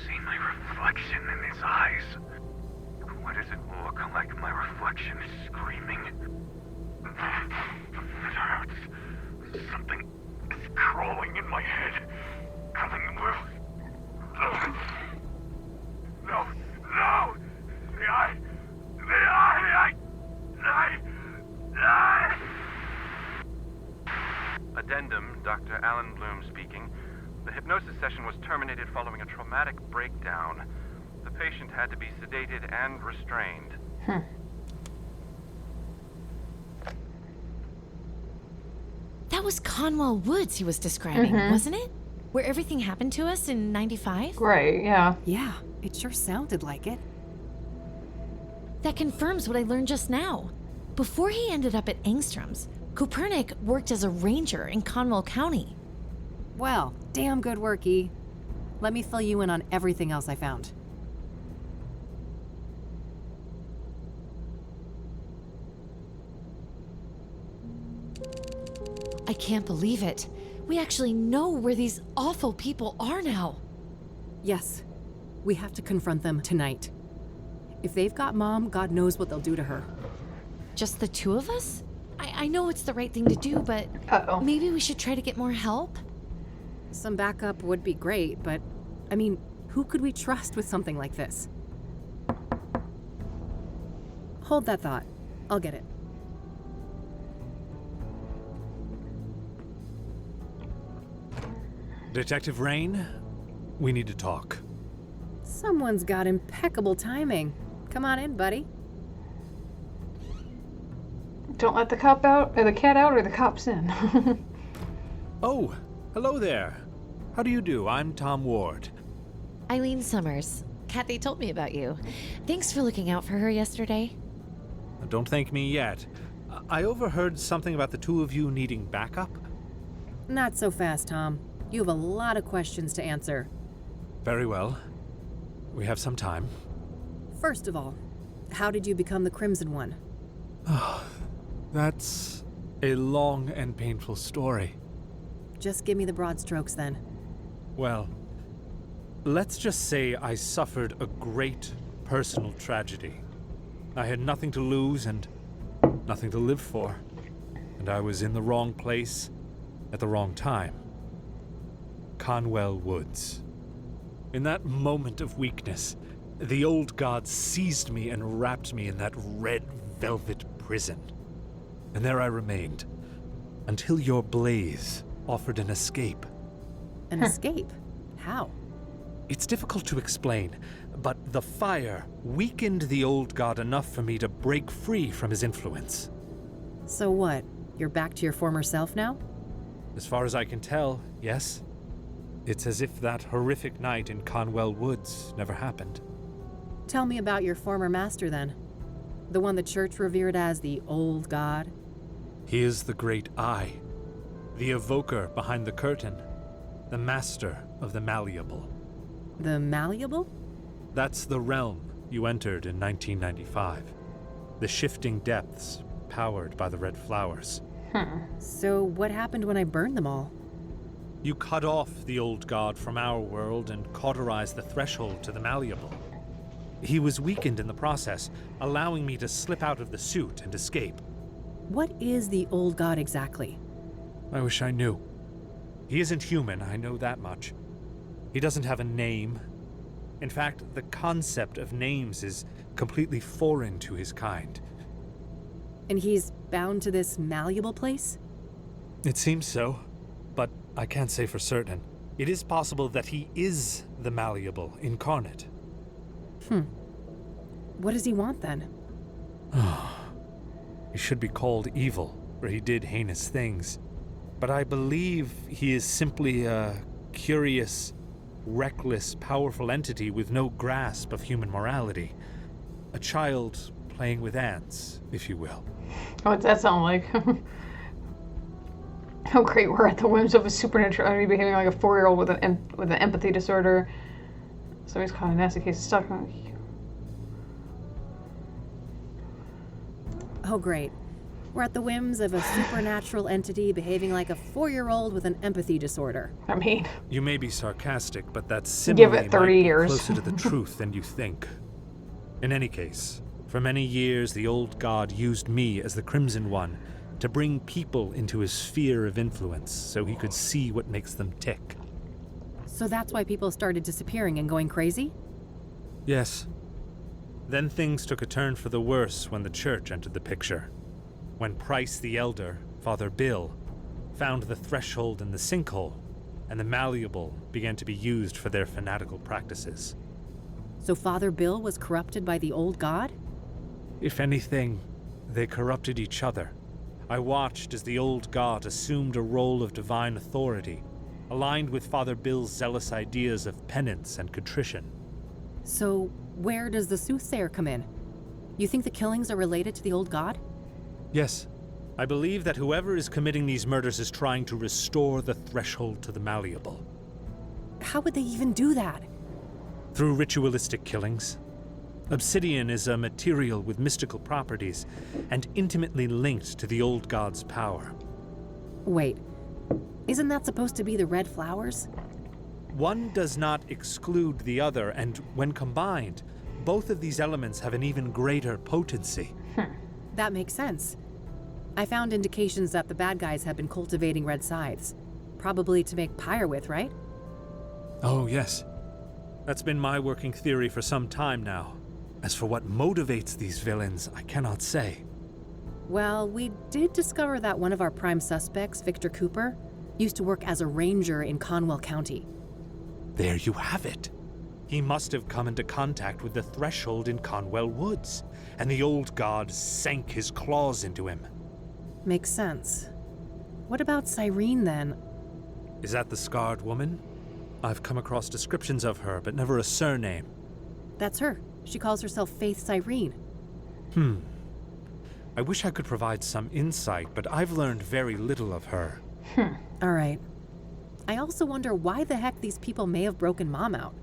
See my reflection in his eyes. Why does it look like my reflection is screaming? It hurts. Something is crawling in my head. Coming with... No! No! The eye! Addendum, Dr. Alan Bloom speaking. The hypnosis session was terminated following a traumatic breakdown. The patient had to be sedated and restrained. That was Conwell Woods he was describing, wasn't it? Where everything happened to us in 95? Right, yeah. Yeah, it sure sounded like it. That confirms what I learned just now. Before he ended up at Engstrom's, Copernic worked as a ranger in Conwell County. Well, damn good work, E. Let me fill you in on everything else I found. I can't believe it. We actually know where these awful people are now. Yes, we have to confront them tonight. If they've got Mom, God knows what they'll do to her. Just the two of us? I know it's the right thing to do, but maybe we should try to get more help? Some backup would be great, but, I mean, who could we trust with something like this? Hold that thought. I'll get it. Detective Rain, we need to talk. Someone's got impeccable timing. Come on in, buddy. Don't let the cop out, or the cat out, or the cops in. Oh, hello there. How do you do? I'm Tom Ward. Eileen Summers. Kathy told me about you. Thanks for looking out for her yesterday. Don't thank me yet. I overheard something about the two of you needing backup. Not so fast, Tom. You have a lot of questions to answer. Very well. We have some time. First of all, how did you become the Crimson One? That's a long and painful story. Just give me the broad strokes then. Well, let's just say I suffered a great personal tragedy. I had nothing to lose and nothing to live for. And I was in the wrong place at the wrong time. Conwell Woods. In that moment of weakness, the old gods seized me and wrapped me in that red velvet prison. And there I remained, until your blaze offered an escape. An escape? How? It's difficult to explain, but the fire weakened the old god enough for me to break free from his influence. So what? You're back to your former self now? As far as I can tell, yes. It's as if that horrific night in Conwell Woods never happened. Tell me about your former master then. The one the church revered as the old god. He is the great I, the evoker behind the curtain, the master of the malleable. The malleable? That's the realm you entered in 1995. The shifting depths, powered by the red flowers. So what happened when I burned them all? You cut off the old god from our world and cauterized the threshold to the malleable. He was weakened in the process, allowing me to slip out of the suit and escape. What is the old god exactly? I wish I knew. He isn't human, I know that much. He doesn't have a name. In fact, the concept of names is completely foreign to his kind. And he's bound to this malleable place? It seems so, but I can't say for certain. It is possible that he is the malleable incarnate. What does he want then? He should be called evil, for he did heinous things. But I believe he is simply a curious, reckless, powerful entity with no grasp of human morality. A child playing with ants, if you will. What's that sound like? Oh great, we're at the whims of a supernatural enemy behaving like a 4-year-old with an empathy disorder. So he's caught in a nasty case stuck on. Oh great. We're at the whims of a supernatural entity behaving like a 4-year-old with an empathy disorder. I mean, You may be sarcastic, but that give simile it 30 might be years. closer to the truth than you think. In any case, for many years the old god used me as the Crimson One to bring people into his sphere of influence so he could see what makes them tick. So that's why people started disappearing and going crazy? Yes. Then things took a turn for the worse when the church entered the picture. When Price the Elder, Father Bill, found the threshold in the sinkhole, and the malleable began to be used for their fanatical practices. So Father Bill was corrupted by the old god? If anything, they corrupted each other. I watched as the old god assumed a role of divine authority, aligned with Father Bill's zealous ideas of penance and contrition. So where does the soothsayer come in? You think the killings are related to the old god? Yes, I believe that whoever is committing these murders is trying to restore the threshold to the malleable. How would they even do that? Through ritualistic killings. Obsidian is a material with mystical properties and intimately linked to the old god's power. Wait, isn't that supposed to be the red flowers? One does not exclude the other, and when combined, both of these elements have an even greater potency. That makes sense. I found indications that the bad guys have been cultivating red scythes. Probably to make pyre with, right? Oh, yes. That's been my working theory for some time now. As for what motivates these villains, I cannot say. Well, we did discover that one of our prime suspects, Victor Cooper, used to work as a ranger in Conwell County. There you have it. He must have come into contact with the threshold in Conwell Woods, and the old god sank his claws into him. Makes sense. What about Cyrene, then? Is that the scarred woman? I've come across descriptions of her, but never a surname. That's her. She calls herself Faith Cyrene. I wish I could provide some insight, but I've learned very little of her. All right. I also wonder why the heck these people may have broken Mom out.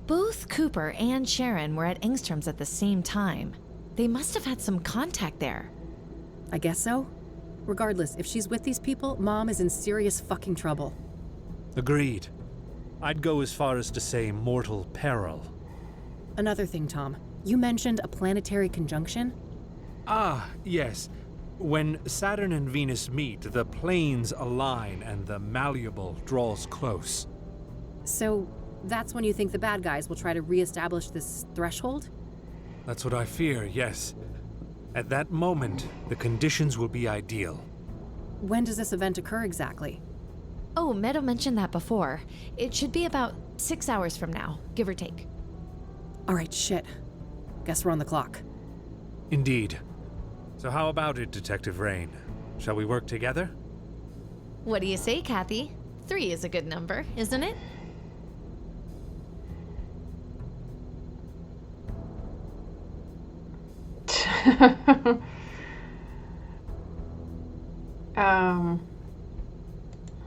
Both Cooper and Sharon were at Engstrom's at the same time. They must have had some contact there. I guess so. Regardless, if she's with these people, Mom is in serious fucking trouble. Agreed. I'd go as far as to say mortal peril. Another thing, Tom. You mentioned a planetary conjunction? Ah, yes. When Saturn and Venus meet, the planes align and the malleable draws close. So, that's when you think the bad guys will try to re-establish this threshold? That's what I fear, yes. At that moment, the conditions will be ideal. when does this event occur exactly? Oh, Meadow mentioned that before. It should be about 6 hours from now, give or take. All right, shit. Guess we're on the clock. Indeed. So how about it, Detective Rain? Shall we work together? What do you say, Kathy? 3 is a good number, isn't it?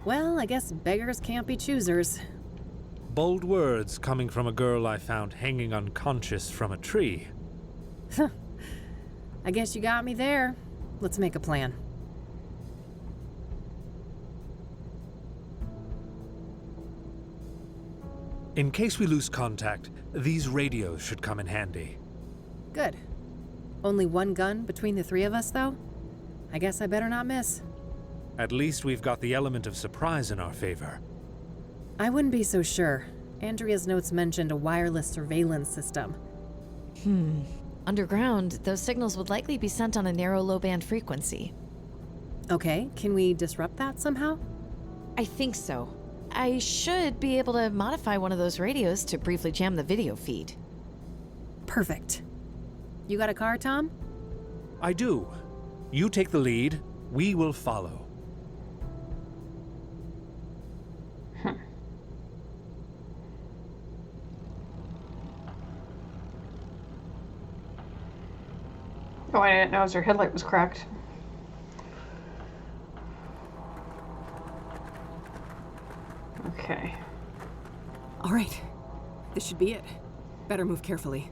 Well, I guess beggars can't be choosers. Bold words coming from a girl I found hanging unconscious from a tree. I guess you got me there. Let's make a plan. In case we lose contact, these radios should come in handy. Good. Only one gun between the 3 of us, though? I guess I better not miss. At least we've got the element of surprise in our favor. I wouldn't be so sure. Andrea's notes mentioned a wireless surveillance system. Underground, those signals would likely be sent on a narrow low-band frequency. Okay, can we disrupt that somehow? I think so. I should be able to modify one of those radios to briefly jam the video feed. Perfect. You got a car, Tom? I do. You take the lead, we will follow. Oh, I didn't know her headlight was cracked. Okay. All right. This should be it. Better move carefully.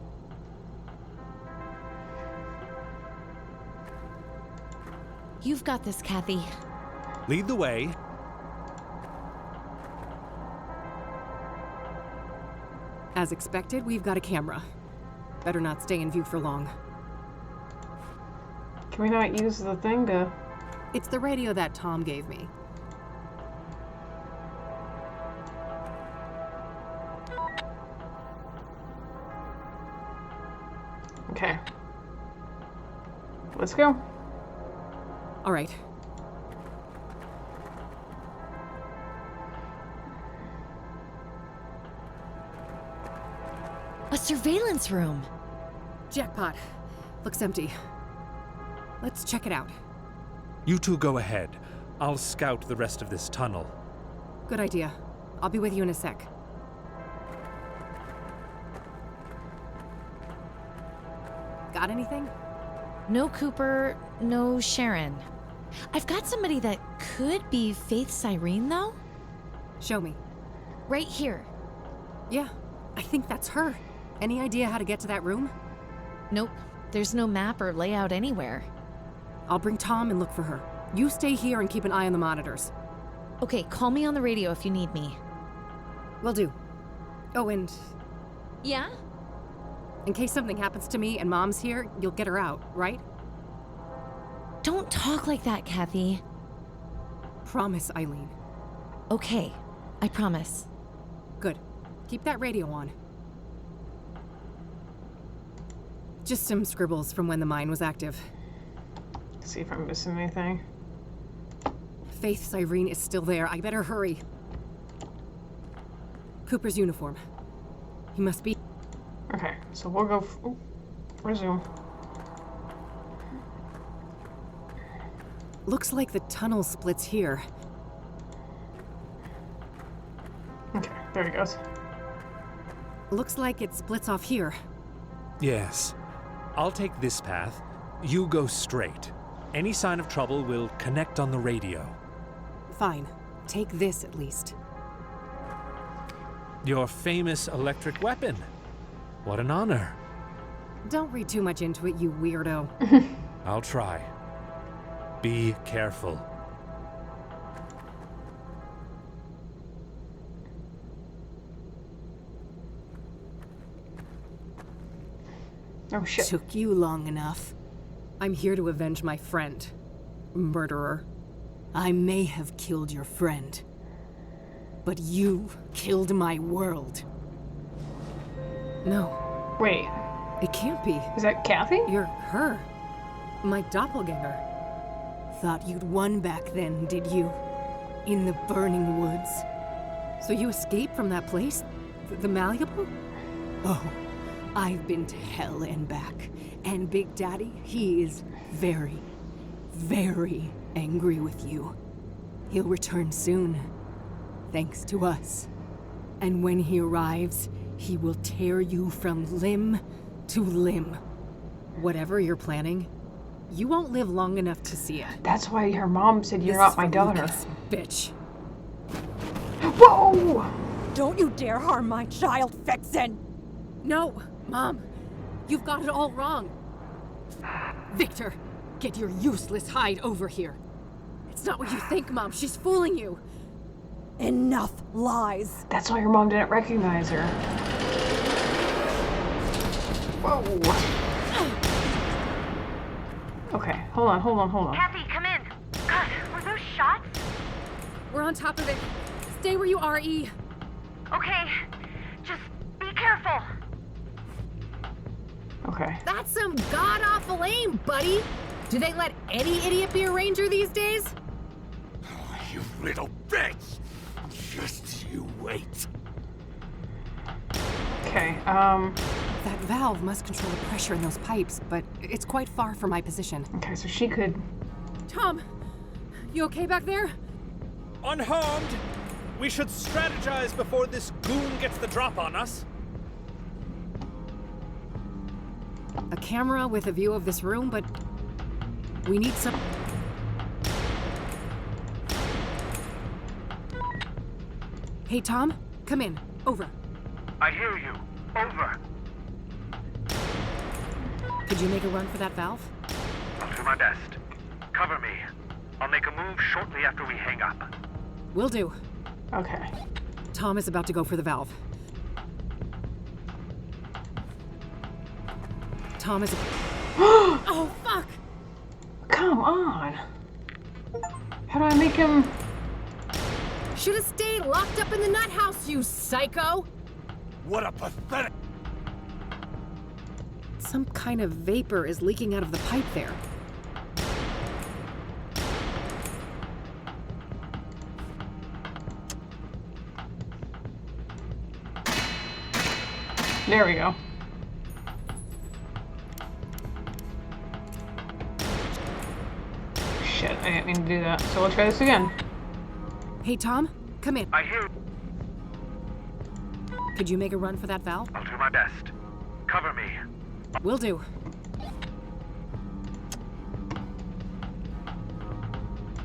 You've got this, Kathy. Lead the way. As expected, we've got a camera. Better not stay in view for long. Can we not use the thing to... It's the radio that Tom gave me. Okay. Let's go. All right. A surveillance room. Jackpot. Looks empty. Let's check it out. You two go ahead. I'll scout the rest of this tunnel. Good idea. I'll be with you in a sec. Got anything? No Cooper, no Sharon. I've got somebody that could be Faith Cyrene, though. Show me. Right here. Yeah, I think that's her. Any idea how to get to that room? Nope. There's no map or layout anywhere. I'll bring Tom and look for her. You stay here and keep an eye on the monitors. Okay, call me on the radio if you need me. Will do. Oh, and Yeah? in case something happens to me and Mom's here, you'll get her out, right? Don't talk like that, Kathy. Promise, Eileen. Okay, I promise. Good. Keep that radio on. Just some scribbles from when the mine was active. See if I'm missing anything. Faith Cyrene is still there. I better hurry. Cooper's uniform. He must be... Okay, so we'll go... resume. Looks like the tunnel splits here. Okay, there he goes. Looks like it splits off here. Yes. I'll take this path. You go straight. Any sign of trouble will connect on the radio. Fine. Take this at least. Your famous electric weapon. What an honor. Don't read too much into it, you weirdo. I'll try. Be careful. Oh shit. Took you long enough. I'm here to avenge my friend. Murderer. I may have killed your friend, but you killed my world. No. Wait. It can't be. Is that Kathy? You're her. My doppelganger. Thought you'd won back then, did you? In the burning woods. So you escaped from that place? The Malleable? Oh, I've been to hell and back. And Big Daddy, he is very, very angry with you. He'll return soon, thanks to us. And when he arrives, he will tear you from limb to limb. Whatever you're planning, you won't live long enough to see it. That's why her mom said you're not my daughter. Lucas, bitch. Whoa! Don't you dare harm my child, Vixen! No, Mom. You've got it all wrong. Victor, get your useless hide over here. It's not what you think, Mom. She's fooling you. Enough lies. That's why her mom didn't recognize her. Whoa. Okay, hold on. Kathy, come in. God, were those shots? We're on top of it. Stay where you are, E. Okay, just be careful. Okay. That's some god-awful aim, buddy. Do they let any idiot be a ranger these days? Oh, you little bitch! Just you wait. Okay, That valve must control the pressure in those pipes, but it's quite far from my position. okay, so she could... Tom, you okay back there? Unharmed! We should strategize before this goon gets the drop on us. A camera with a view of this room, but we need some... Hey, Tom, come in. Over. I hear you. Over. Could you make a run for that valve? I'll do my best. Cover me. I'll make a move shortly after we hang up. Will do. Okay. Tom is about to go for the valve. Tom is... Oh, fuck! Come on! How do I make him... Should have stayed locked up in the nut house, you psycho! What a pathetic... Some kind of vapor is leaking out of the pipe there. There we go. Shit, I didn't mean to do that. So we'll try this again. Hey, Tom, come in. I hear... Could you make a run for that valve? I'll do my best. Cover me. Will do.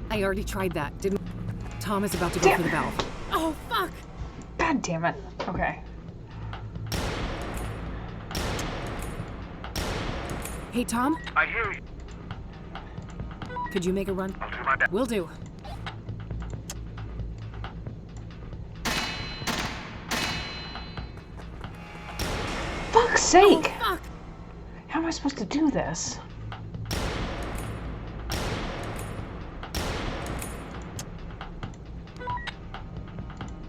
I already tried that, didn't... Tom is about to go for the valve. Oh, fuck! God damn it. Okay. Hey, Tom, I hear you. could you make a run? I'll do my best. Will do. Fuck's sake! Oh, fuck! How am I supposed to do this?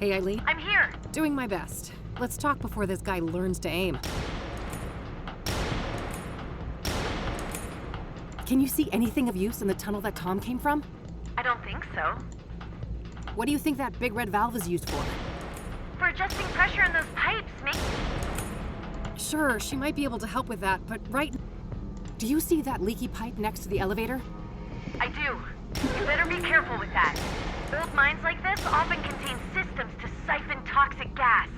Hey, Eileen. I'm here. Doing my best. Let's talk before this guy learns to aim. Can you see anything of use in the tunnel that Tom came from? I don't think so. What do you think that big red valve is used for? For adjusting pressure in those pipes, Sure, she might be able to help with that, but right... Do you see that leaky pipe next to the elevator? I do. You better be careful with that. Old mines like this often contain systems to siphon toxic gas.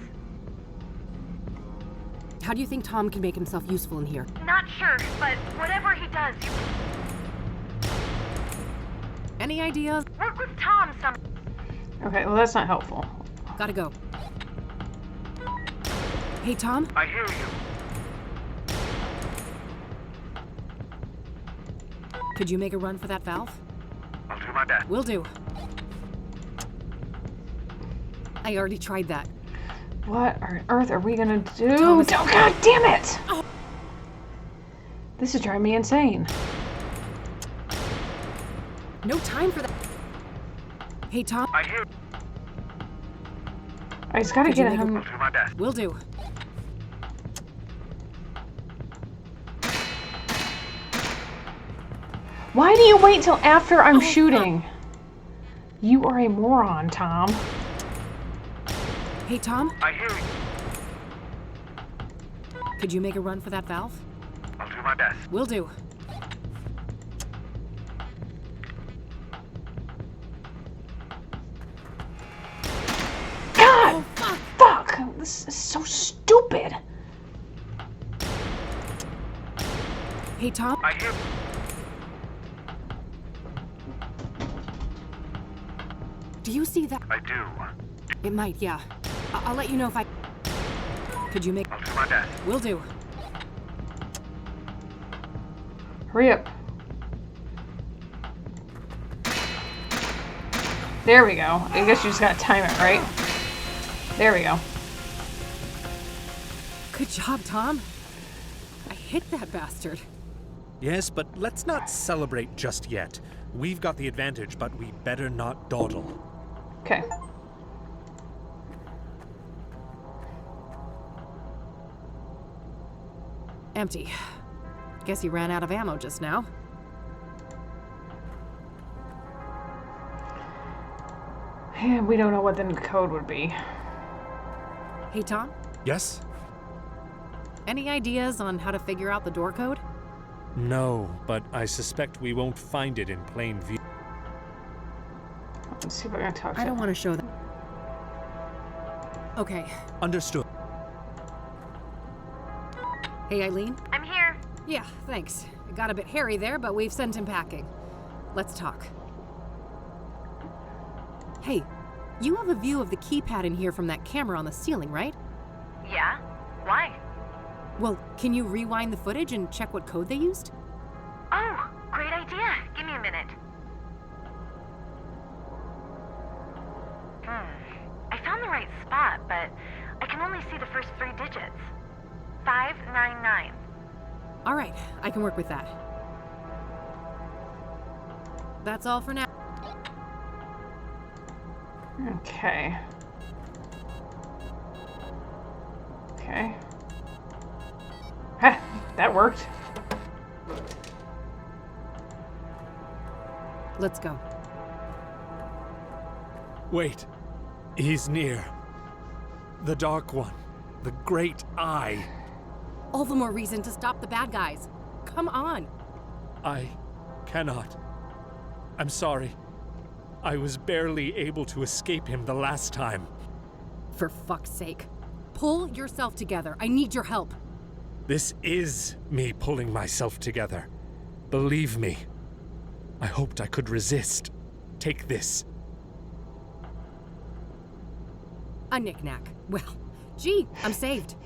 How do you think Tom can make himself useful in here? Not sure, but whatever he does, you Any ideas? work with Tom some... Okay, well that's not helpful. Gotta go. Hey, Tom? I hear you. Could you make a run for that valve? I'll do my best. Will do. I already tried that. What on earth are we gonna do? Thomas- Oh, God damn it! Oh. This is driving me insane. No time for that. Hey, Tom? I hear... I just gotta Could you get make a- him. I'll do my best. Will do. Why do you wait till after I'm shooting? You are a moron, Tom. Hey, Tom? I hear you. Could you make a run for that valve? I'll do my best. Will do. God! Oh, fuck! Fuck! This is so stupid. Hey, Tom? I hear. Do you see that? I do. It might, yeah. I'll let you know if I... Could you make... I'll do my best. Will do. Hurry up. There we go. I guess you just gotta time it, right? There we go. Good job, Tom. I hit that bastard. Yes, but let's not celebrate just yet. We've got the advantage, but we better not dawdle. Okay. Empty. Guess he ran out of ammo just now. And we don't know what the new code would be. Hey, Tom? Yes? Any ideas on how to figure out the door code? No, but I suspect we won't find it in plain view. Let's see if I can talk to I don't want to show that. Okay. Understood. Hey, Eileen? I'm here. Yeah, thanks. It got a bit hairy there, but we've sent him packing. Let's talk. Hey, you have a view of the keypad in here from that camera on the ceiling, right? Yeah? Why? Well, can you rewind the footage and check what code they used? Oh, great idea. Give me a minute. I found the right spot, but I can only see the first 3 digits. 599. All right, I can work with that. That's all for now. Okay. Okay. Ha! That worked. Let's go. Wait. He's near. The Dark One. The Great Eye. All the more reason to stop the bad guys. Come on. I cannot. I'm sorry. I was barely able to escape him the last time. For fuck's sake. Pull yourself together. I need your help. This is me pulling myself together. Believe me. I hoped I could resist. Take this. A knick-knack. Well, gee, I'm saved.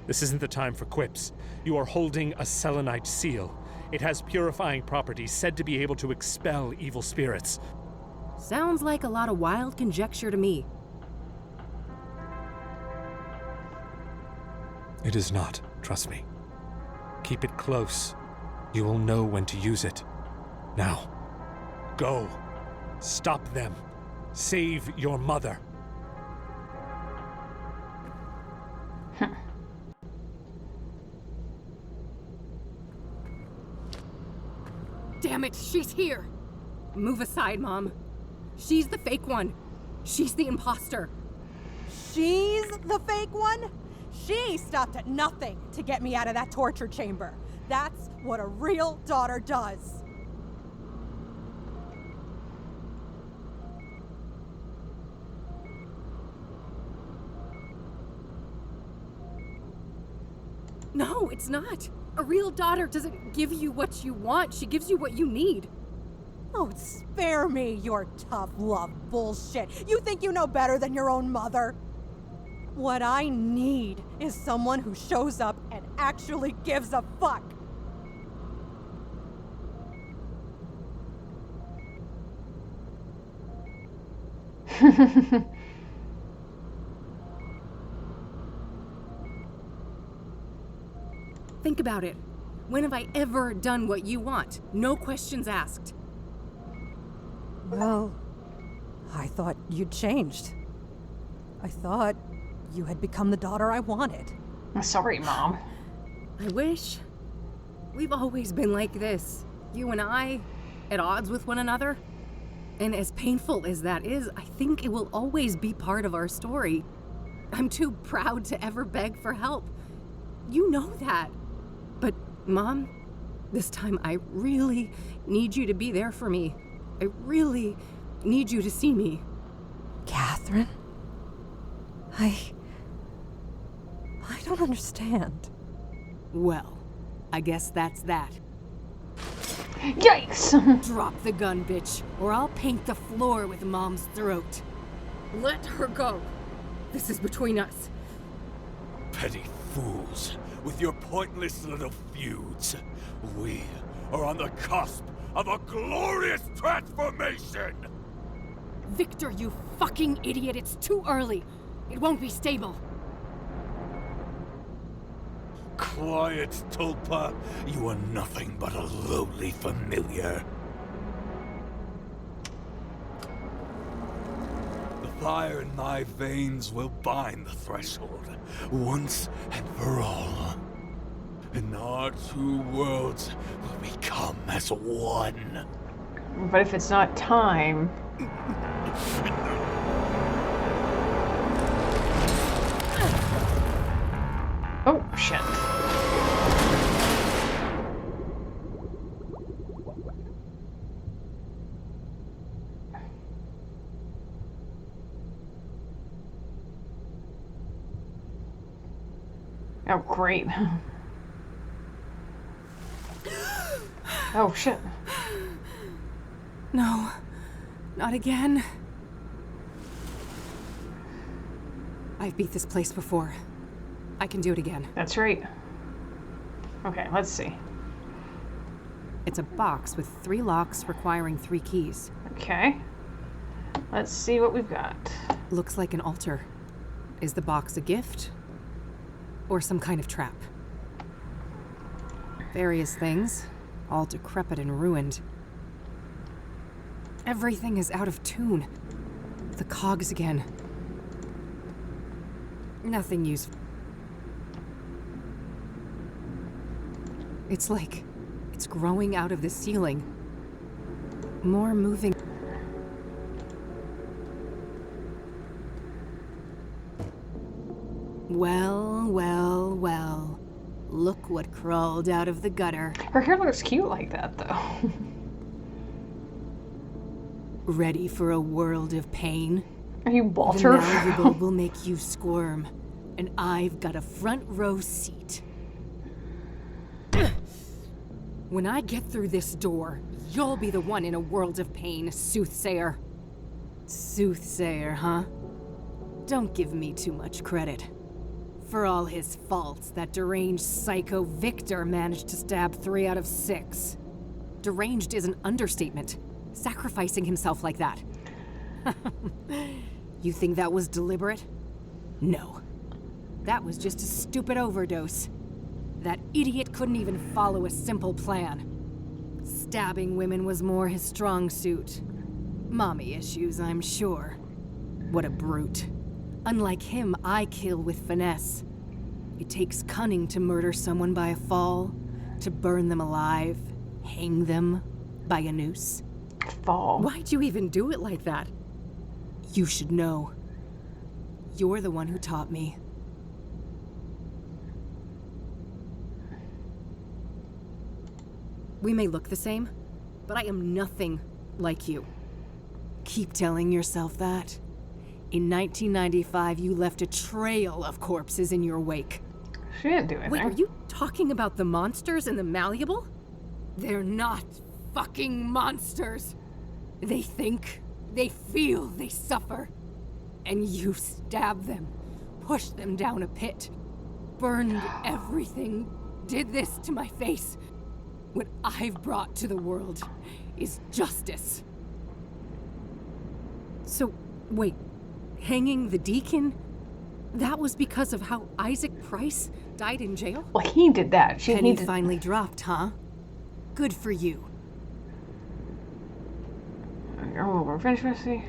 This isn't the time for quips. You are holding a selenite seal. It has purifying properties said to be able to expel evil spirits. Sounds like a lot of wild conjecture to me. It is not, trust me. Keep it close. You will know when to use it. Now, go. Stop them. Save your mother. Damn it, she's here! Move aside, Mom. She's the fake one. She's the imposter. She's the fake one? She stopped at nothing to get me out of that torture chamber. That's what a real daughter does. No, it's not. A real daughter doesn't give you what you want. She gives you what you need. Oh, spare me your tough love bullshit. You think you know better than your own mother? What I need is someone who shows up and actually gives a fuck. Think about it. When have I ever done what you want? No questions asked. Well, I thought you'd changed. I thought you had become the daughter I wanted. Sorry, Mom. I wish. We've always been like this. You and I, at odds with one another. And as painful as that is, I think it will always be part of our story. I'm too proud to ever beg for help. You know that. But, Mom, this time I really need you to be there for me. I really need you to see me. Catherine? I don't understand. Well, I guess that's that. Yikes! Drop the gun, bitch, or I'll paint the floor with Mom's throat. Let her go. This is between us. Petty fools, with your pointless little feuds. We are on the cusp of a glorious transformation! Victor, you fucking idiot, it's too early. It won't be stable. Quiet, Tulpa. You are nothing but a lowly familiar. The fire in my veins will bind the threshold, once and for all. And our two worlds will become as one. But if it's not time... Oh, shit. Oh, great. Oh, shit. No, not again. I've beat this place before. I can do it again. That's right. Okay, let's see. It's a box with 3 locks requiring 3 keys. Okay. Let's see what we've got. Looks like an altar. Is the box a gift? Or some kind of trap? Various things, all decrepit and ruined. Everything is out of tune. The cogs again. Nothing useful. It's like it's growing out of the ceiling. More moving. Well, well, well. Look what crawled out of the gutter. Her hair looks cute like that, though. Ready for a world of pain? Are you Walter? The malleable will make you squirm, and I've got a front row seat. When I get through this door, you'll be the one in a world of pain, soothsayer. Soothsayer, huh? Don't give me too much credit. For all his faults, that deranged psycho Victor managed to stab 3 out of 6. Deranged is an understatement. Sacrificing himself like that. You think that was deliberate? No. That was just a stupid overdose. That idiot couldn't even follow a simple plan. Stabbing women was more his strong suit. Mommy issues, I'm sure. What a brute. Unlike him, I kill with finesse. It takes cunning to murder someone by a fall, to burn them alive, hang them by a noose. Fall. Why'd you even do it like that? You should know. You're the one who taught me. We may look the same, but I am nothing like you. Keep telling yourself that. In 1995, you left a trail of corpses in your wake. She didn't do anything. Wait, are you talking about the monsters in the malleable? They're not fucking monsters. They think, they feel, they suffer. And you stabbed them, pushed them down a pit, burned everything, did this to my face. What I've brought to the world is justice. So, wait, hanging the deacon? That was because of how Isaac Price died in jail? Well, he did that. Penny finally dropped, huh? Good for you. Oh, revenge fantasy.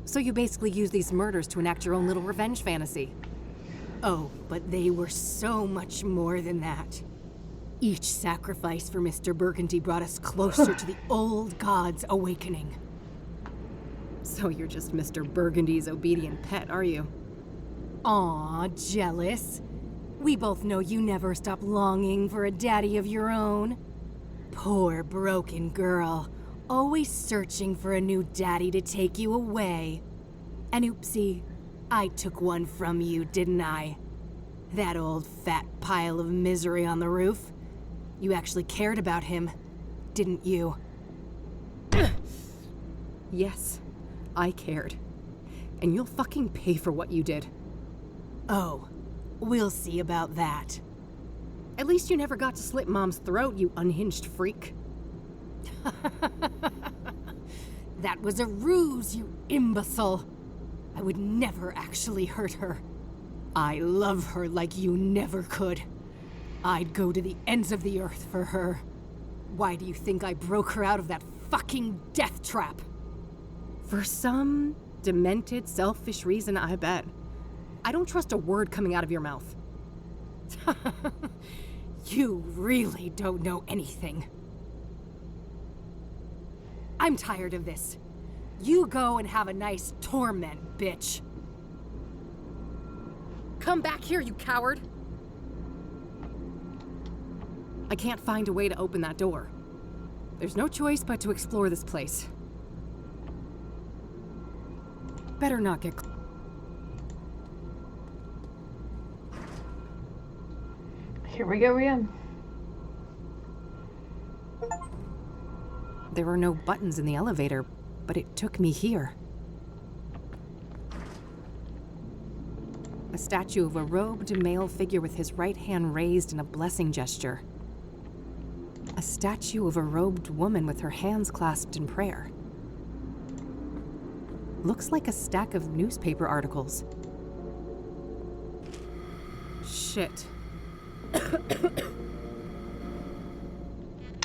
So you basically use these murders to enact your own little revenge fantasy. Oh, but they were so much more than that. Each sacrifice for Mr. Burgundy brought us closer to the old god's awakening. So you're just Mr. Burgundy's obedient pet, are you? Aw, jealous. We both know you never stop longing for a daddy of your own. Poor broken girl, always searching for a new daddy to take you away. And oopsie, I took one from you, didn't I? That old fat pile of misery on the roof. You actually cared about him, didn't you? Yes, I cared. And you'll fucking pay for what you did. Oh, we'll see about that. At least you never got to slit Mom's throat, you unhinged freak. That was a ruse, you imbecile. I would never actually hurt her. I love her like you never could. I'd go to the ends of the earth for her. Why do you think I broke her out of that fucking death trap? For some demented, selfish reason, I bet. I don't trust a word coming out of your mouth. You really don't know anything. I'm tired of this. You go and have a nice torment, bitch. Come back here, you coward! I can't find a way to open that door. There's no choice but to explore this place. Better not get... Here we go again. There were no buttons in the elevator, but it took me here. A statue of a robed male figure with his right hand raised in a blessing gesture. A statue of a robed woman with her hands clasped in prayer. Looks like a stack of newspaper articles. Shit.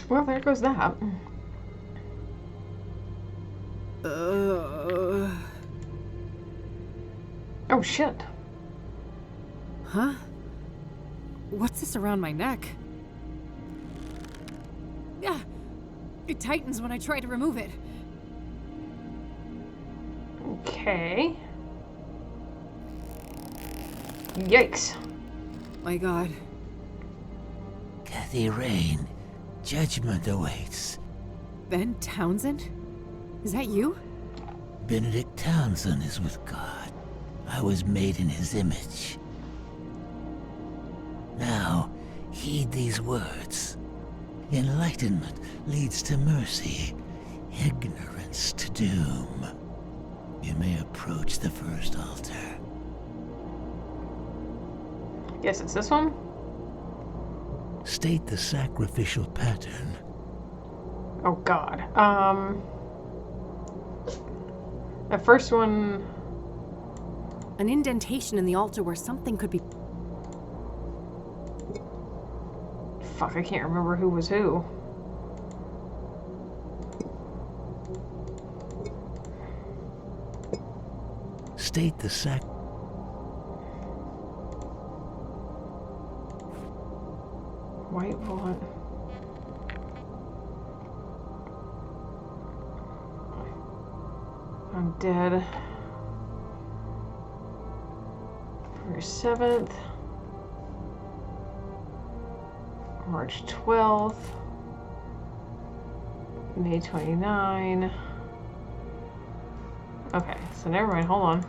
Well, there goes that. Oh, shit. Huh? What's this around my neck? Yeah, it tightens when I try to remove it. Okay. Yikes. My God. Kathy Rain, judgment awaits. Ben Townsend? Is that you? Benedict Townsend is with God. I was made in his image. Now, heed these words. Enlightenment leads to mercy, ignorance to doom. You may approach the first altar. Yes, it's this one? State the sacrificial pattern. Oh, God. The first one... An indentation in the altar where something could be... Fuck, I can't remember who was who. State the White bullet. I'm dead. February 7th. March 12th. May 29. Okay, so never mind, hold on.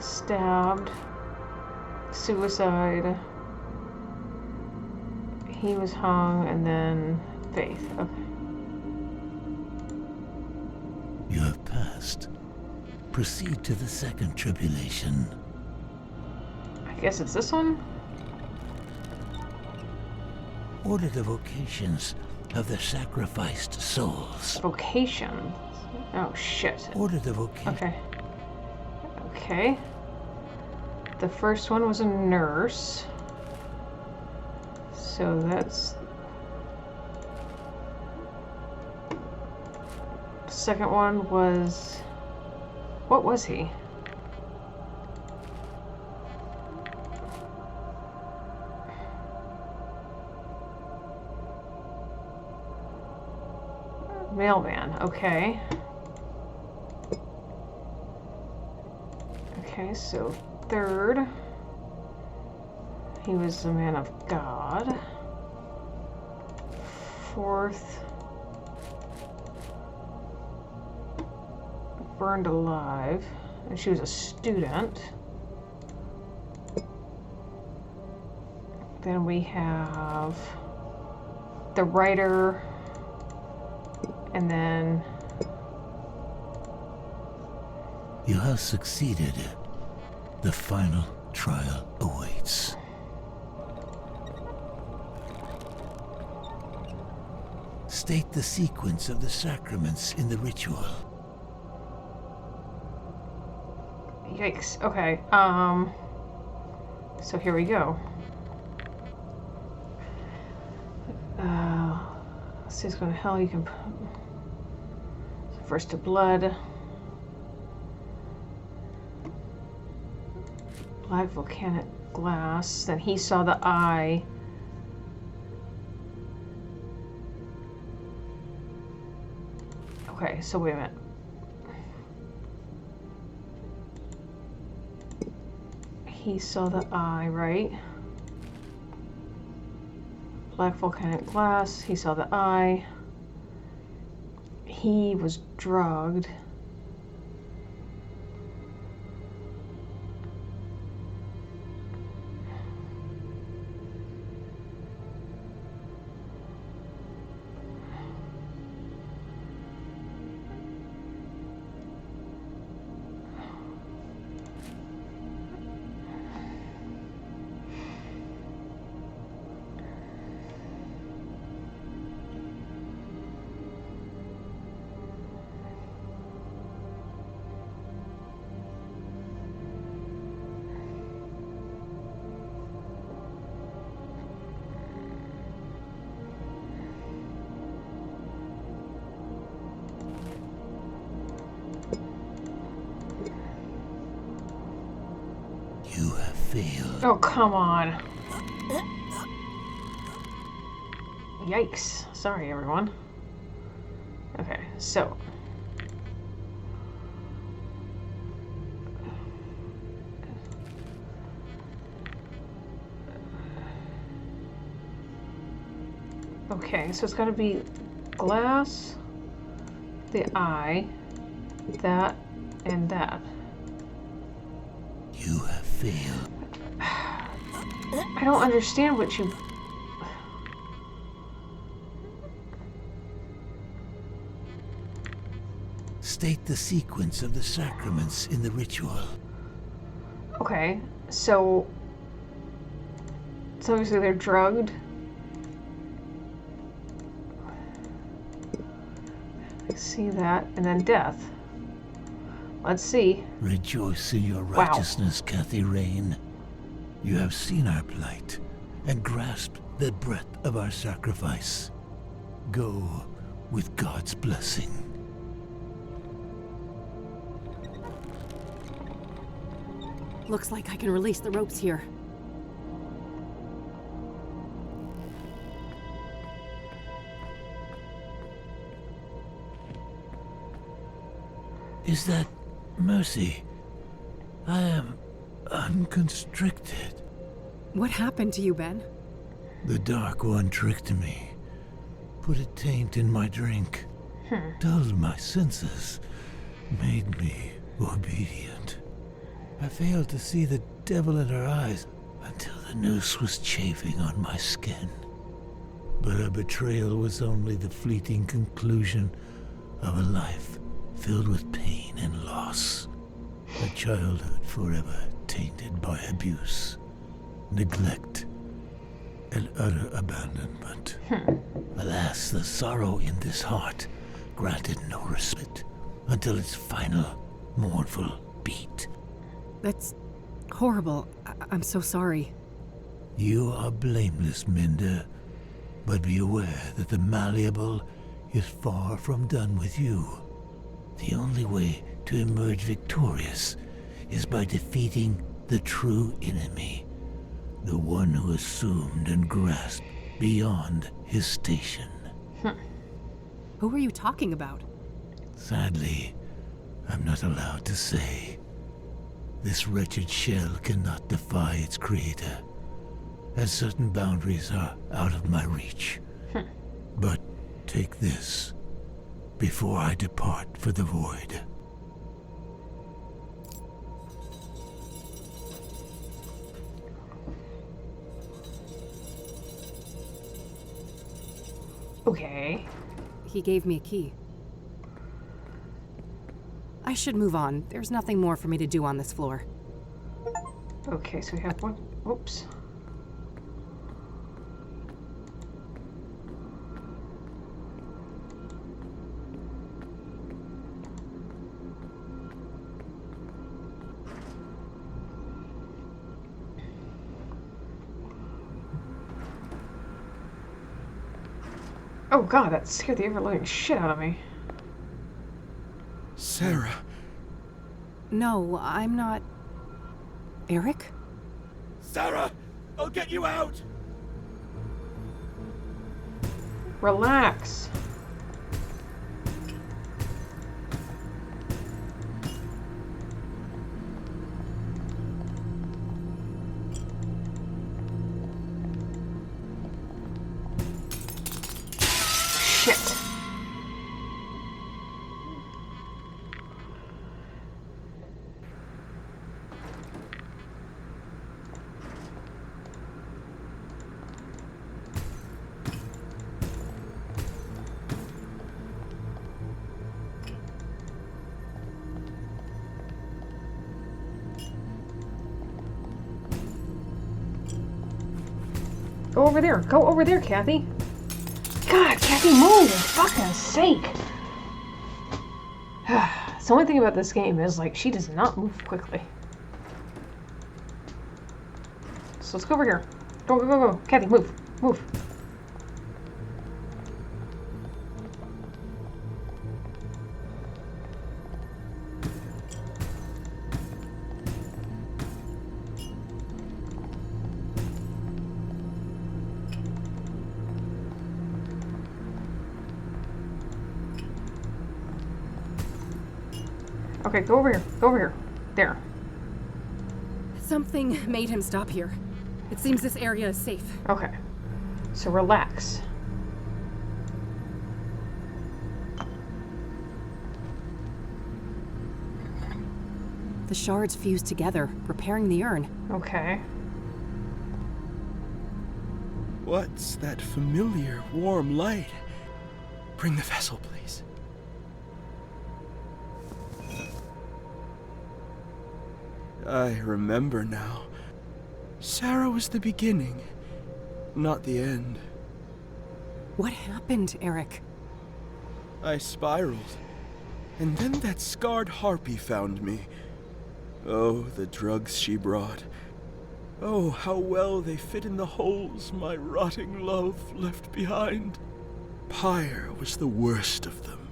Stabbed, suicide, he was hung, and then Faith. Okay. You have passed. Proceed to the second tribulation. I guess it's this one? Order the vocations of the sacrificed souls. Vocation. Oh shit. Order the vocation. Okay. Okay. The first one was a nurse. So that's... The second one was... What was he? Mailman, okay. Okay, so third, he was the man of God. Fourth, burned alive, and she was a student. Then we have the writer, and then... You have succeeded. The final trial awaits. State the sequence of the sacraments in the ritual. Yikes. Okay. So here we go. Let's see, it's going to hell. You can... First to blood. Black volcanic glass. Then he saw the eye. Okay, so wait a minute. He saw the eye, right? Black volcanic glass. He saw the eye. He was drugged. You have failed. Oh, come on. Yikes. Sorry, everyone. Okay, so. Okay, so it's got to be glass, the eye, that, and that. You have failed. I don't understand what you... State the sequence of the sacraments in the ritual. Okay, so obviously they're drugged. I see that, and then death. Let's see. Rejoice in your righteousness, Kathy Rain. You have seen our plight and grasped the breadth of our sacrifice. Go with God's blessing. Looks like I can release the ropes here. Is that Mercy? I am unconstricted. What happened to you, Ben? The Dark One tricked me. Put a taint in my drink. Dulled my senses. Made me obedient. I failed to see the devil in her eyes until the noose was chafing on my skin. But her betrayal was only the fleeting conclusion of a life filled with pain and loss. A childhood forever tainted by abuse, neglect, and utter abandonment. Alas, the sorrow in this heart granted no respite until its final mournful beat. That's Horrible. I'm so sorry. You are blameless, Minda, but be aware that the malleable is far from done with you. The only way to emerge victorious is by defeating the true enemy, the one who assumed and grasped beyond his station. Who are you talking about? Sadly, I'm not allowed to say. This wretched shell cannot defy its creator, as certain boundaries are out of my reach. But take this before I depart for the void. Okay. He gave me a key. I should move on. There's nothing more for me to do on this floor. Okay, so we have one. Oops. Oh god, that scared the ever-living shit out of me. Sarah. No, I'm not... Eric? Sarah! I'll get you out! Relax. Shit. Go over there. Go over there, Kathy. God, Kathy, move! For fucking sake! The only thing about this game is, like, she does not move quickly. So let's go over here. Go, go, go, go. Kathy, move. Move. Okay, go over here. Go over here. There. Something made him stop here. It seems this area is safe. Okay. So relax. The shards fused together, repairing the urn. Okay. What's that familiar, warm light? Bring the vessel, please. I remember now. Sarah was the beginning, not the end. What happened, Eric? I spiraled, and then that scarred harpy found me. Oh, the drugs she brought. Oh, how well they fit in the holes my rotting love left behind. Pyre was the worst of them.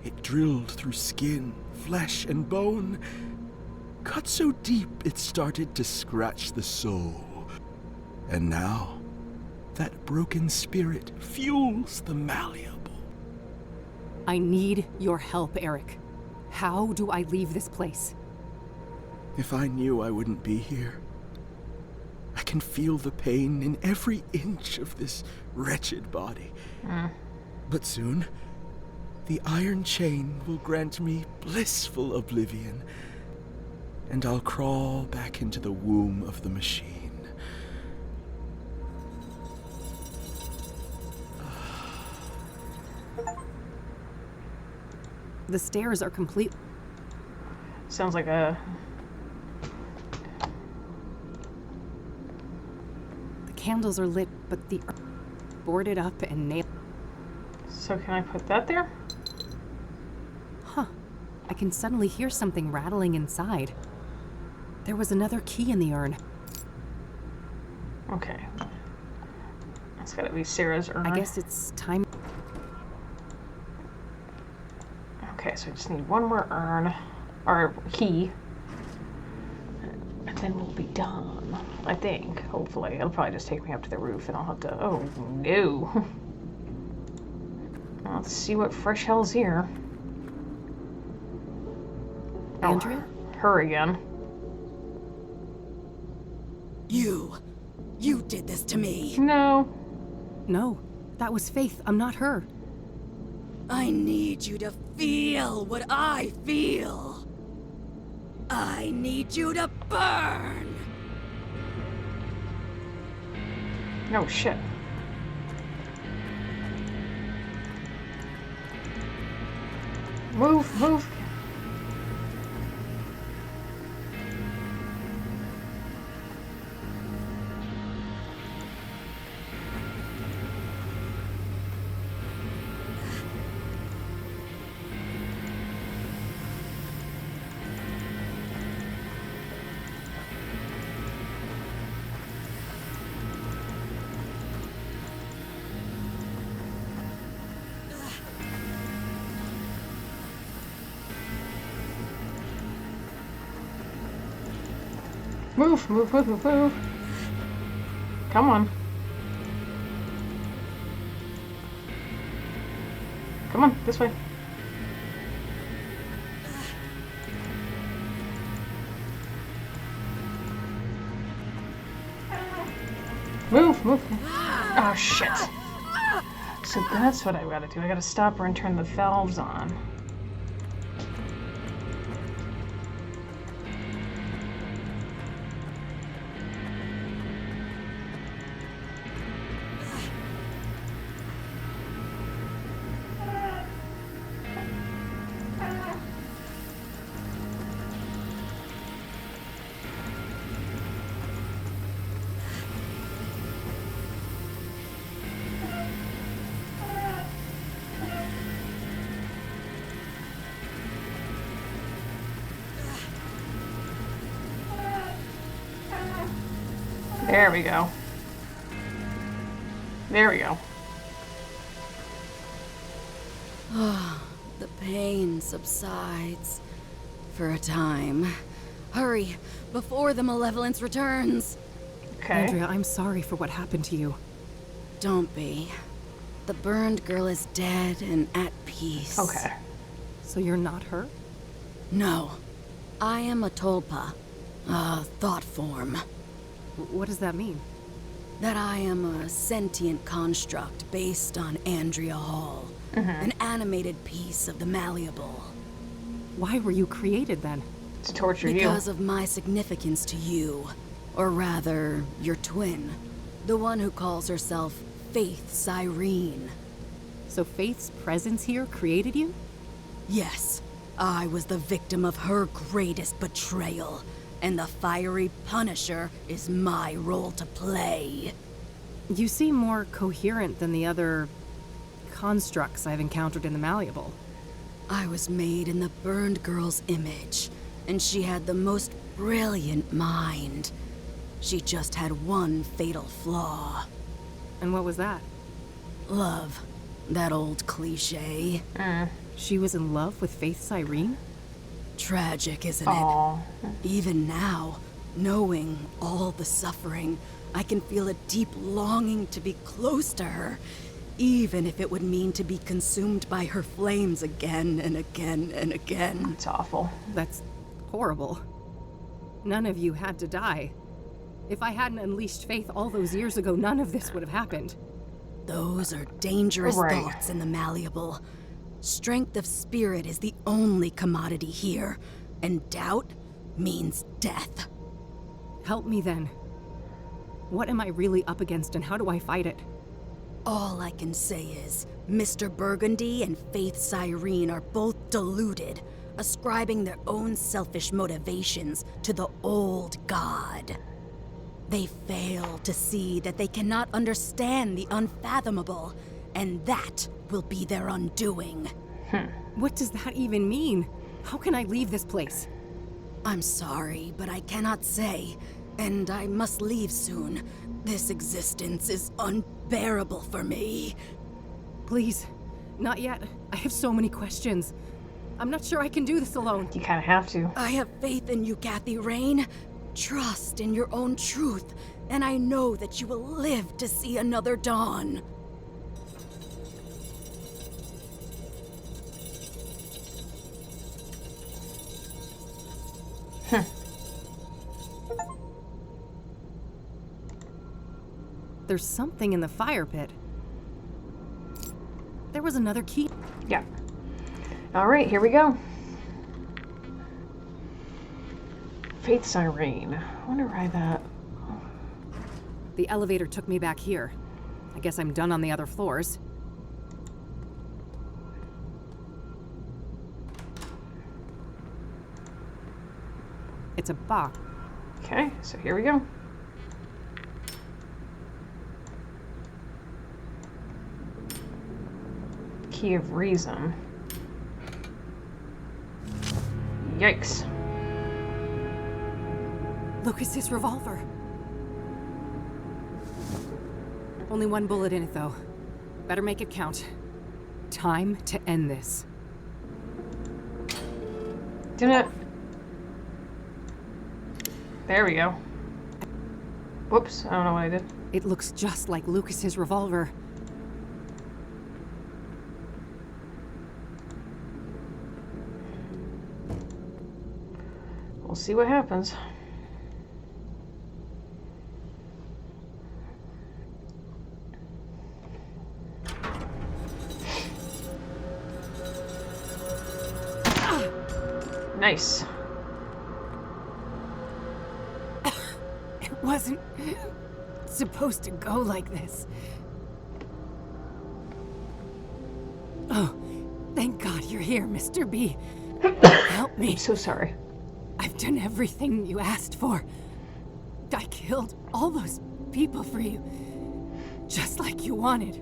It drilled through skin, flesh, and bone, cut so deep it started to scratch the soul. And now, that broken spirit fuels the malleable. I need your help, Eric. How do I leave this place? If I knew I wouldn't be here. I can feel the pain in every inch of this wretched body. But soon, the iron chain will grant me blissful oblivion, and I'll crawl back into the womb of the machine. The stairs are complete. Sounds like a... The candles are lit, but the boarded up and nailed. So can I put that there? Huh. I can suddenly hear something rattling inside. There was another key in the urn. Okay. That's gotta be Sarah's urn. I guess it's time. Okay, so I just need one more urn, or key, and then we'll be done, I think, hopefully. It'll probably just take me up to the roof and I'll have to, oh no. Let's see what fresh hell's here. Andrea? Oh, her again. You did this to me. No. No, that was Faith. I'm not her. I need you to feel what I feel. I need you to burn. No shit. Move, move. Move, move, move, move, move. Come on. Come on, this way. Move, move. Oh, shit. So that's what I gotta do. I gotta stop her and turn the valves on. There we go. There we go. The pain subsides. For a time. Hurry, before the malevolence returns. Okay. Andrea, I'm sorry for what happened to you. Don't be. The burned girl is dead and at peace. Okay. So you're not her? No. I am a Tolpa. A thought form. What does that mean? That I am a sentient construct based on Andrea Hall. An animated piece of the malleable. Why were you created then? To torture you. Because of my significance to you. Or rather, your twin. The one who calls herself Faith Cyrene. So Faith's presence here created you? Yes. I was the victim of her greatest betrayal. And the fiery Punisher is my role to play. You seem more coherent than the other constructs I've encountered in the malleable. I was made in the burned girl's image, and she had the most brilliant mind. She just had one fatal flaw. And what was that? Love. That old cliche. She was in love with Faith Cyrene? Tragic, isn't Aww. it? Even now, knowing all the suffering, I can feel a deep longing to be close to her, even if it would mean to be consumed by her flames again and again and again. It's awful. That's horrible. None of you had to die. If I hadn't unleashed Faith all those years ago, none of this would have happened. Those are dangerous Right. thoughts in the malleable. Strength of spirit is the only commodity here, and doubt means death. Help me then. What am I really up against and how do I fight it? All I can say is, Mr. Burgundy and Faith Cyrene are both deluded, ascribing their own selfish motivations to the old god. They fail to see that they cannot understand the unfathomable, and that will be their undoing. What does that even mean? How can I leave this place? I'm sorry, but I cannot say, and I must leave soon. This existence is unbearable for me. Please, not yet. I have so many questions. I'm not sure I can do this alone. You kind of have to. I have faith in you, Kathy Rain. Trust in your own truth, and I know that you will live to see another dawn. There's something in the fire pit. There was another key. Yeah. All right, here we go. Faith Siren. I wonder why that... The elevator took me back here. I guess I'm done on the other floors. It's a box. Okay, so here we go. Key of reason. Yikes. Lucas's revolver. Only one bullet in it, though. Better make it count. Time to end this. Didn't it? There we go. Whoops, I don't know what I did. It looks just like Lucas's revolver. We'll see what happens. Nice. It wasn't supposed to go like this. Oh, thank God you're here, Mr. B. Help me. I'm so sorry. I've done everything you asked for. I killed all those people for you, just like you wanted.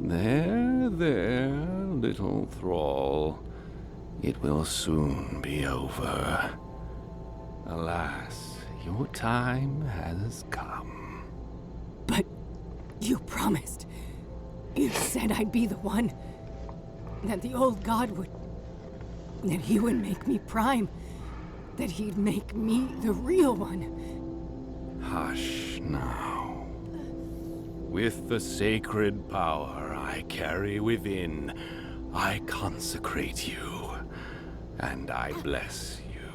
There, little thrall. It will soon be over. Alas, your time has come. But you promised. You said I'd be the one. That the old god would... that he would make me prime. That he'd make me the real one. Hush now. With the sacred power I carry within, I consecrate you, and I bless you.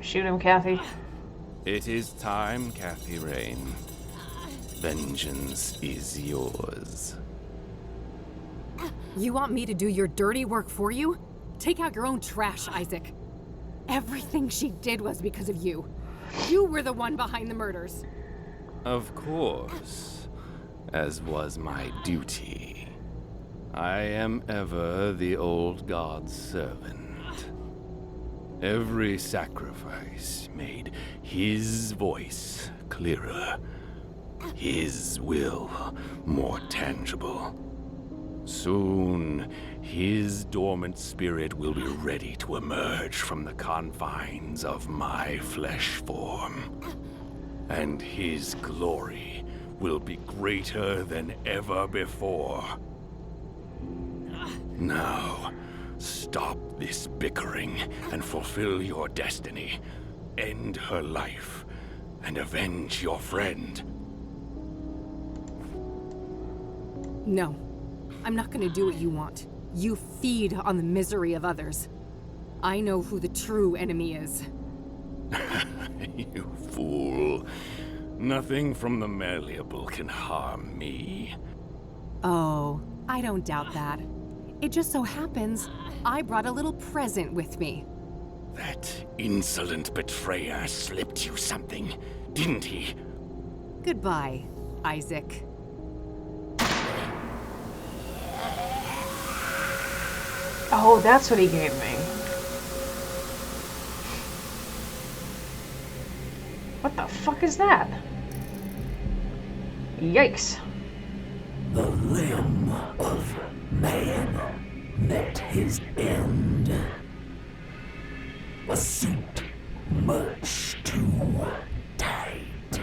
Shoot him, Kathy. It is time, Kathy Rain. Vengeance is yours. You want me to do your dirty work for you? Take out your own trash, Isaac. Everything she did was because of you. You were the one behind the murders. Of course, as was my duty. I am ever the old god's servant. Every sacrifice made his voice clearer, his will more tangible. Soon, his dormant spirit will be ready to emerge from the confines of my flesh form. And his glory will be greater than ever before. Now, stop this bickering and fulfill your destiny. End her life and avenge your friend. No, I'm not gonna do what you want. You feed on the misery of others. I know who the true enemy is. You fool. Nothing from the malleable can harm me. Oh, I don't doubt that. It just so happens I brought a little present with me. That insolent betrayer slipped you something, didn't he? Goodbye, Isaac. Oh, that's what he gave me. What the fuck is that? Yikes. The limb of man met his end. A suit much too tight.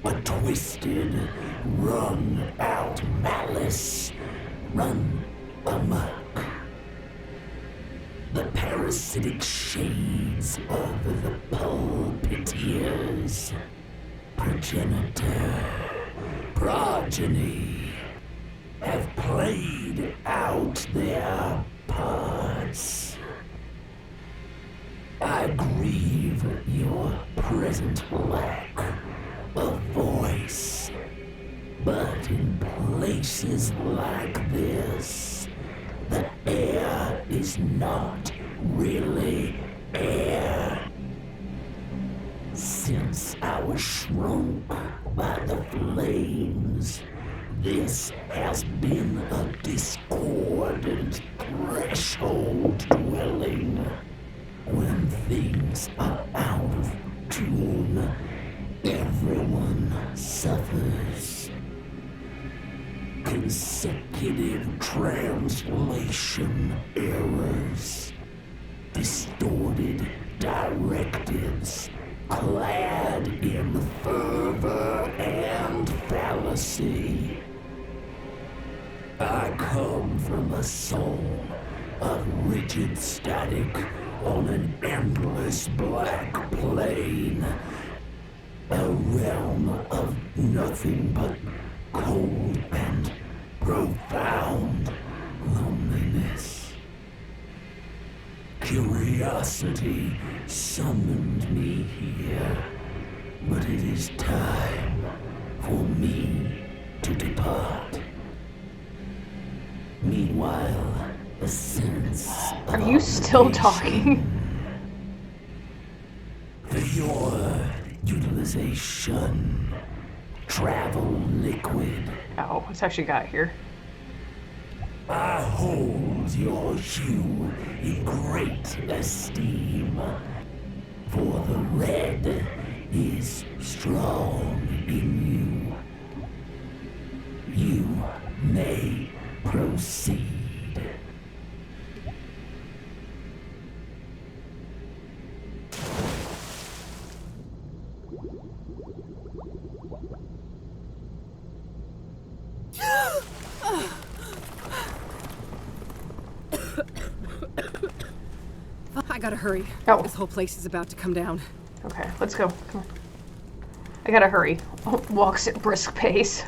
A twisted, wrung-out malice run amok. The parasitic shades of the pulpiteers, progenitor, progeny, have played out their parts. I grieve your present lack of voice, but in places like this, the air is not really air. Since I was shrunk by the flames, this has been a discordant threshold dwelling. When things are out of tune, everyone suffers. Consecutive translation errors, distorted directives, clad in fervor and fallacy. I come from a soul of rigid static on an endless black plane, a realm of nothing but cold and profound loneliness. Curiosity summoned me here, but it is time for me to depart. Meanwhile, a sense of Are you still talking? for your utilization. Travel liquid. Oh, what's actually got here? I hold your hue in great esteem, for the red is strong in you. You may proceed. I gotta hurry. Oh. This whole place is about to come down. Okay, let's go. Come on. I gotta hurry. Walks at brisk pace.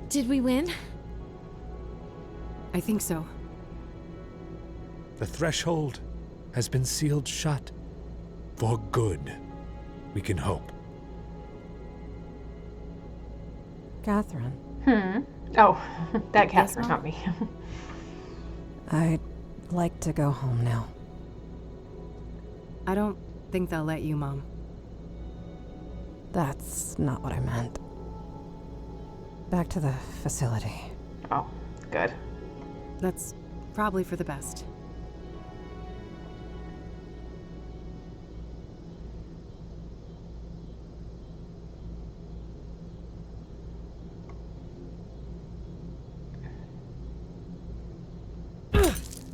Did we win? I think so. The threshold has been sealed shut. For good, we can hope. Catherine. Oh, that Catherine, not me. I'd like to go home now. I don't think they'll let you, Mom. That's not what I meant. Back to the facility. Oh, good. That's probably for the best.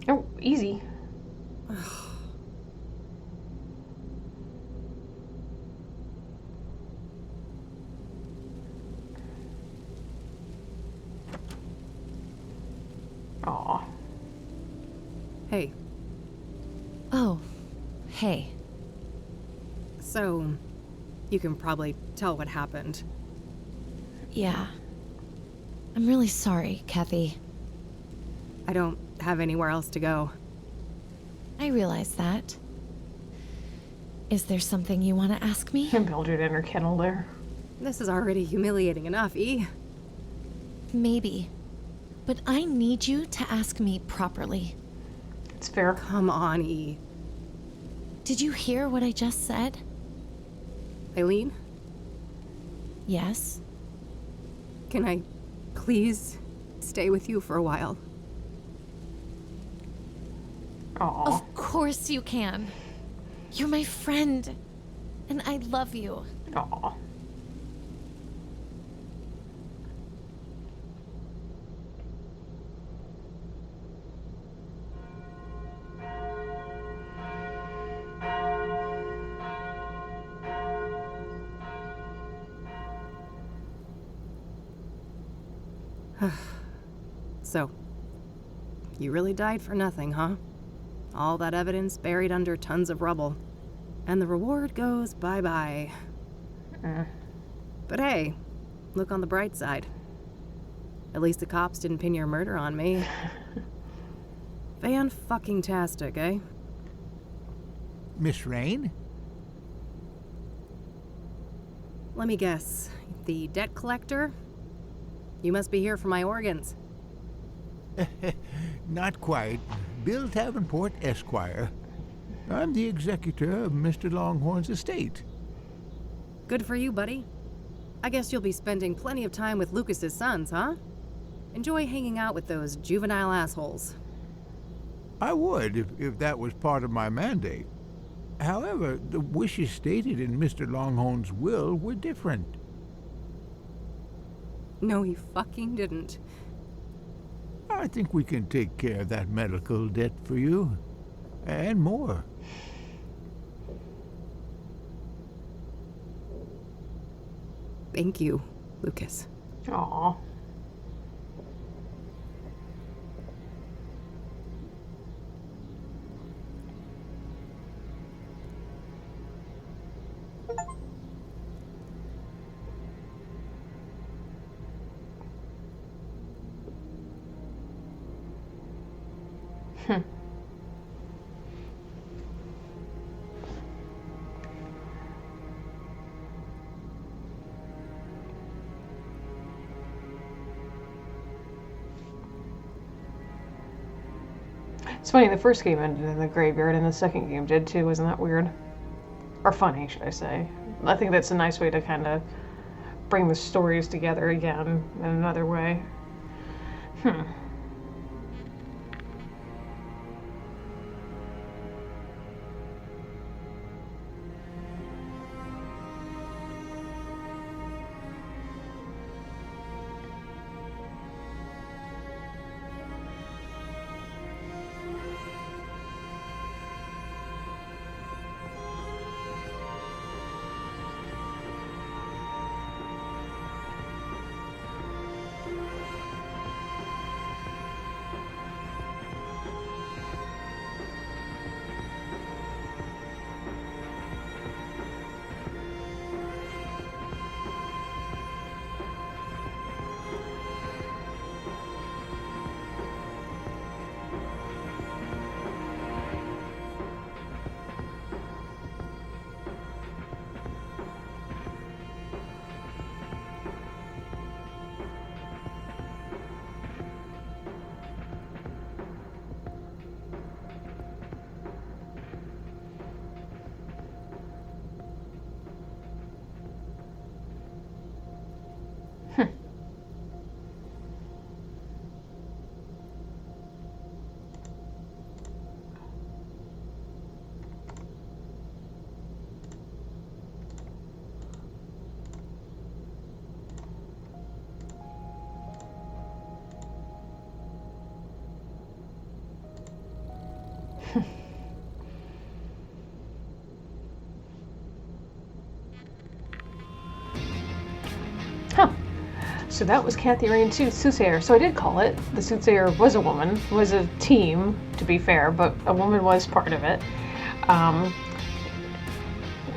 Oh, easy. Aw. Hey. Oh, hey. So, you can probably tell what happened. Yeah. I'm really sorry, Kathy. I don't have anywhere else to go. I realize that. Is there something you want to ask me? Mildred in her kennel there. This is already humiliating enough, E. Maybe. But I need you to ask me properly. It's fair. Come on, E. Did you hear what I just said? Eileen? Yes? Can I please stay with you for a while? Aww. Of course you can. You're my friend. And I love you. Aww. So, you really died for nothing, huh? All that evidence buried under tons of rubble. And the reward goes bye-bye. But hey, look on the bright side. At least the cops didn't pin your murder on me. Fan-fucking-tastic, eh? Miss Rain? Let me guess. The debt collector? You must be here for my organs. Not quite. Bill Davenport, Esquire. I'm the executor of Mr. Longhorn's estate. Good for you, buddy. I guess you'll be spending plenty of time with Lucas's sons, huh? Enjoy hanging out with those juvenile assholes. I would, if that was part of my mandate. However, the wishes stated in Mr. Longhorn's will were different. No, he fucking didn't. I think we can take care of that medical debt for you. And more. Thank you, Lucas. Aww. It's funny, the first game ended in the graveyard and the second game did too. Wasn't that weird? Or funny, should I say. I think that's a nice way to kind of bring the stories together again in another way. So that was Kathy Rain Soothsayer. So I did call it. The Soothsayer was a woman, was a team, to be fair, but a woman was part of it.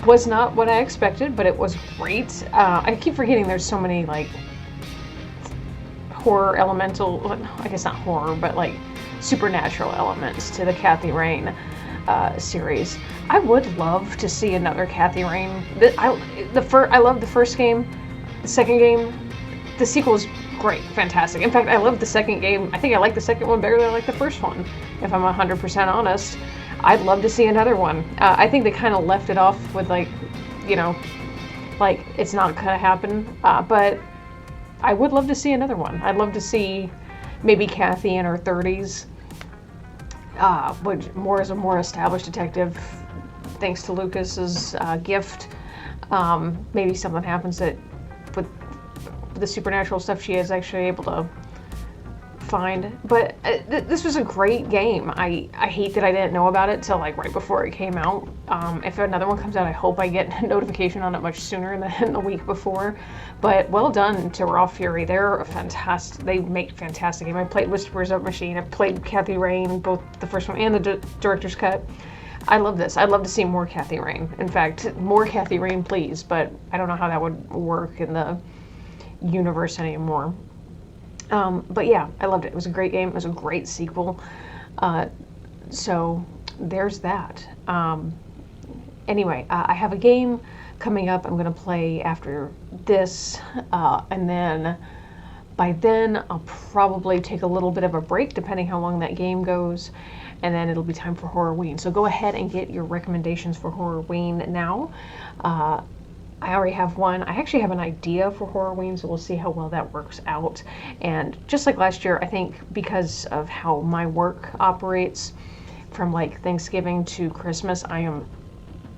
Was not what I expected, but it was great. I keep forgetting there's so many, like, horror elemental, I guess not horror, but like supernatural elements to the Kathy Rain series. I would love to see another Kathy Rain. I love the first game. The second game, the sequel is great, fantastic. In fact, I love the second game. I think I like the second one better than I like the first one, if I'm 100% honest. I'd love to see another one. I think they kind of left it off with, like, you know, like it's not gonna happen. But I would love to see another one. I'd love to see maybe Kathy in her 30s, but more as a more established detective, thanks to Lucas's gift. Maybe something happens that with the supernatural stuff she is actually able to find. But this was a great game. I hate that I didn't know about it till like right before it came out. If another one comes out, I hope I get a notification on it much sooner than the week before. But well done to Raw Fury. They're a fantastic. They make fantastic game. I played Whisperers of Machine. I played Kathy Rain, both the first one and the director's cut. I love this. I'd love to see more Kathy Rain. In fact, more Kathy Rain, please. But I don't know how that would work in the universe anymore. But yeah, I loved it. It was a great game. It was a great sequel. So there's that. Anyway, I have a game coming up I'm going to play after this. And then by then I'll probably take a little bit of a break depending how long that game goes. And then it'll be time for Horrorween. So go ahead and get your recommendations for Horrorween now. I already have one. I actually have an idea for Horrorween, so we'll see how well that works out. And just like last year, I think because of how my work operates, from like Thanksgiving to Christmas, I am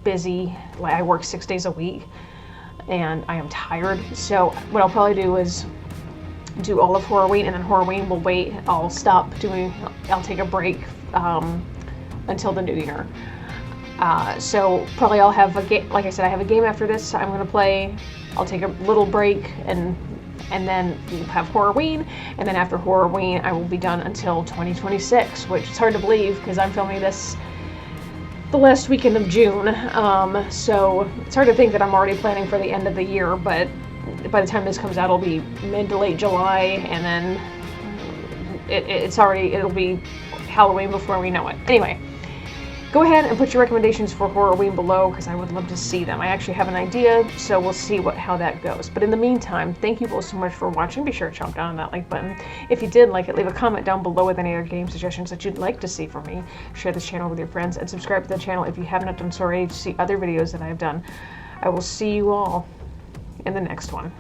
busy. Like I work 6 days a week, and I am tired. So what I'll probably do is do all of Horrorween, and then Horrorween will wait. I'll take a break until the new year. So probably I'll have a game. Like I said, I have a game after this I'm going to play. I'll take a little break, and then we'll have Horrorween, and then after Horrorween I will be done until 2026, which is hard to believe because I'm filming this the last weekend of June. So it's hard to think that I'm already planning for the end of the year, but by the time this comes out it'll be mid to late July, and then it'll be Halloween before we know it. Anyway, go ahead and put your recommendations for Horrorween below because I would love to see them. I actually have an idea, so we'll see how that goes. But in the meantime, thank you both so much for watching. Be sure to chomp down on that like button. If you did like it, leave a comment down below with any other game suggestions that you'd like to see from me. Share this channel with your friends and subscribe to the channel if you haven't done so already to see other videos that I have done. I will see you all in the next one.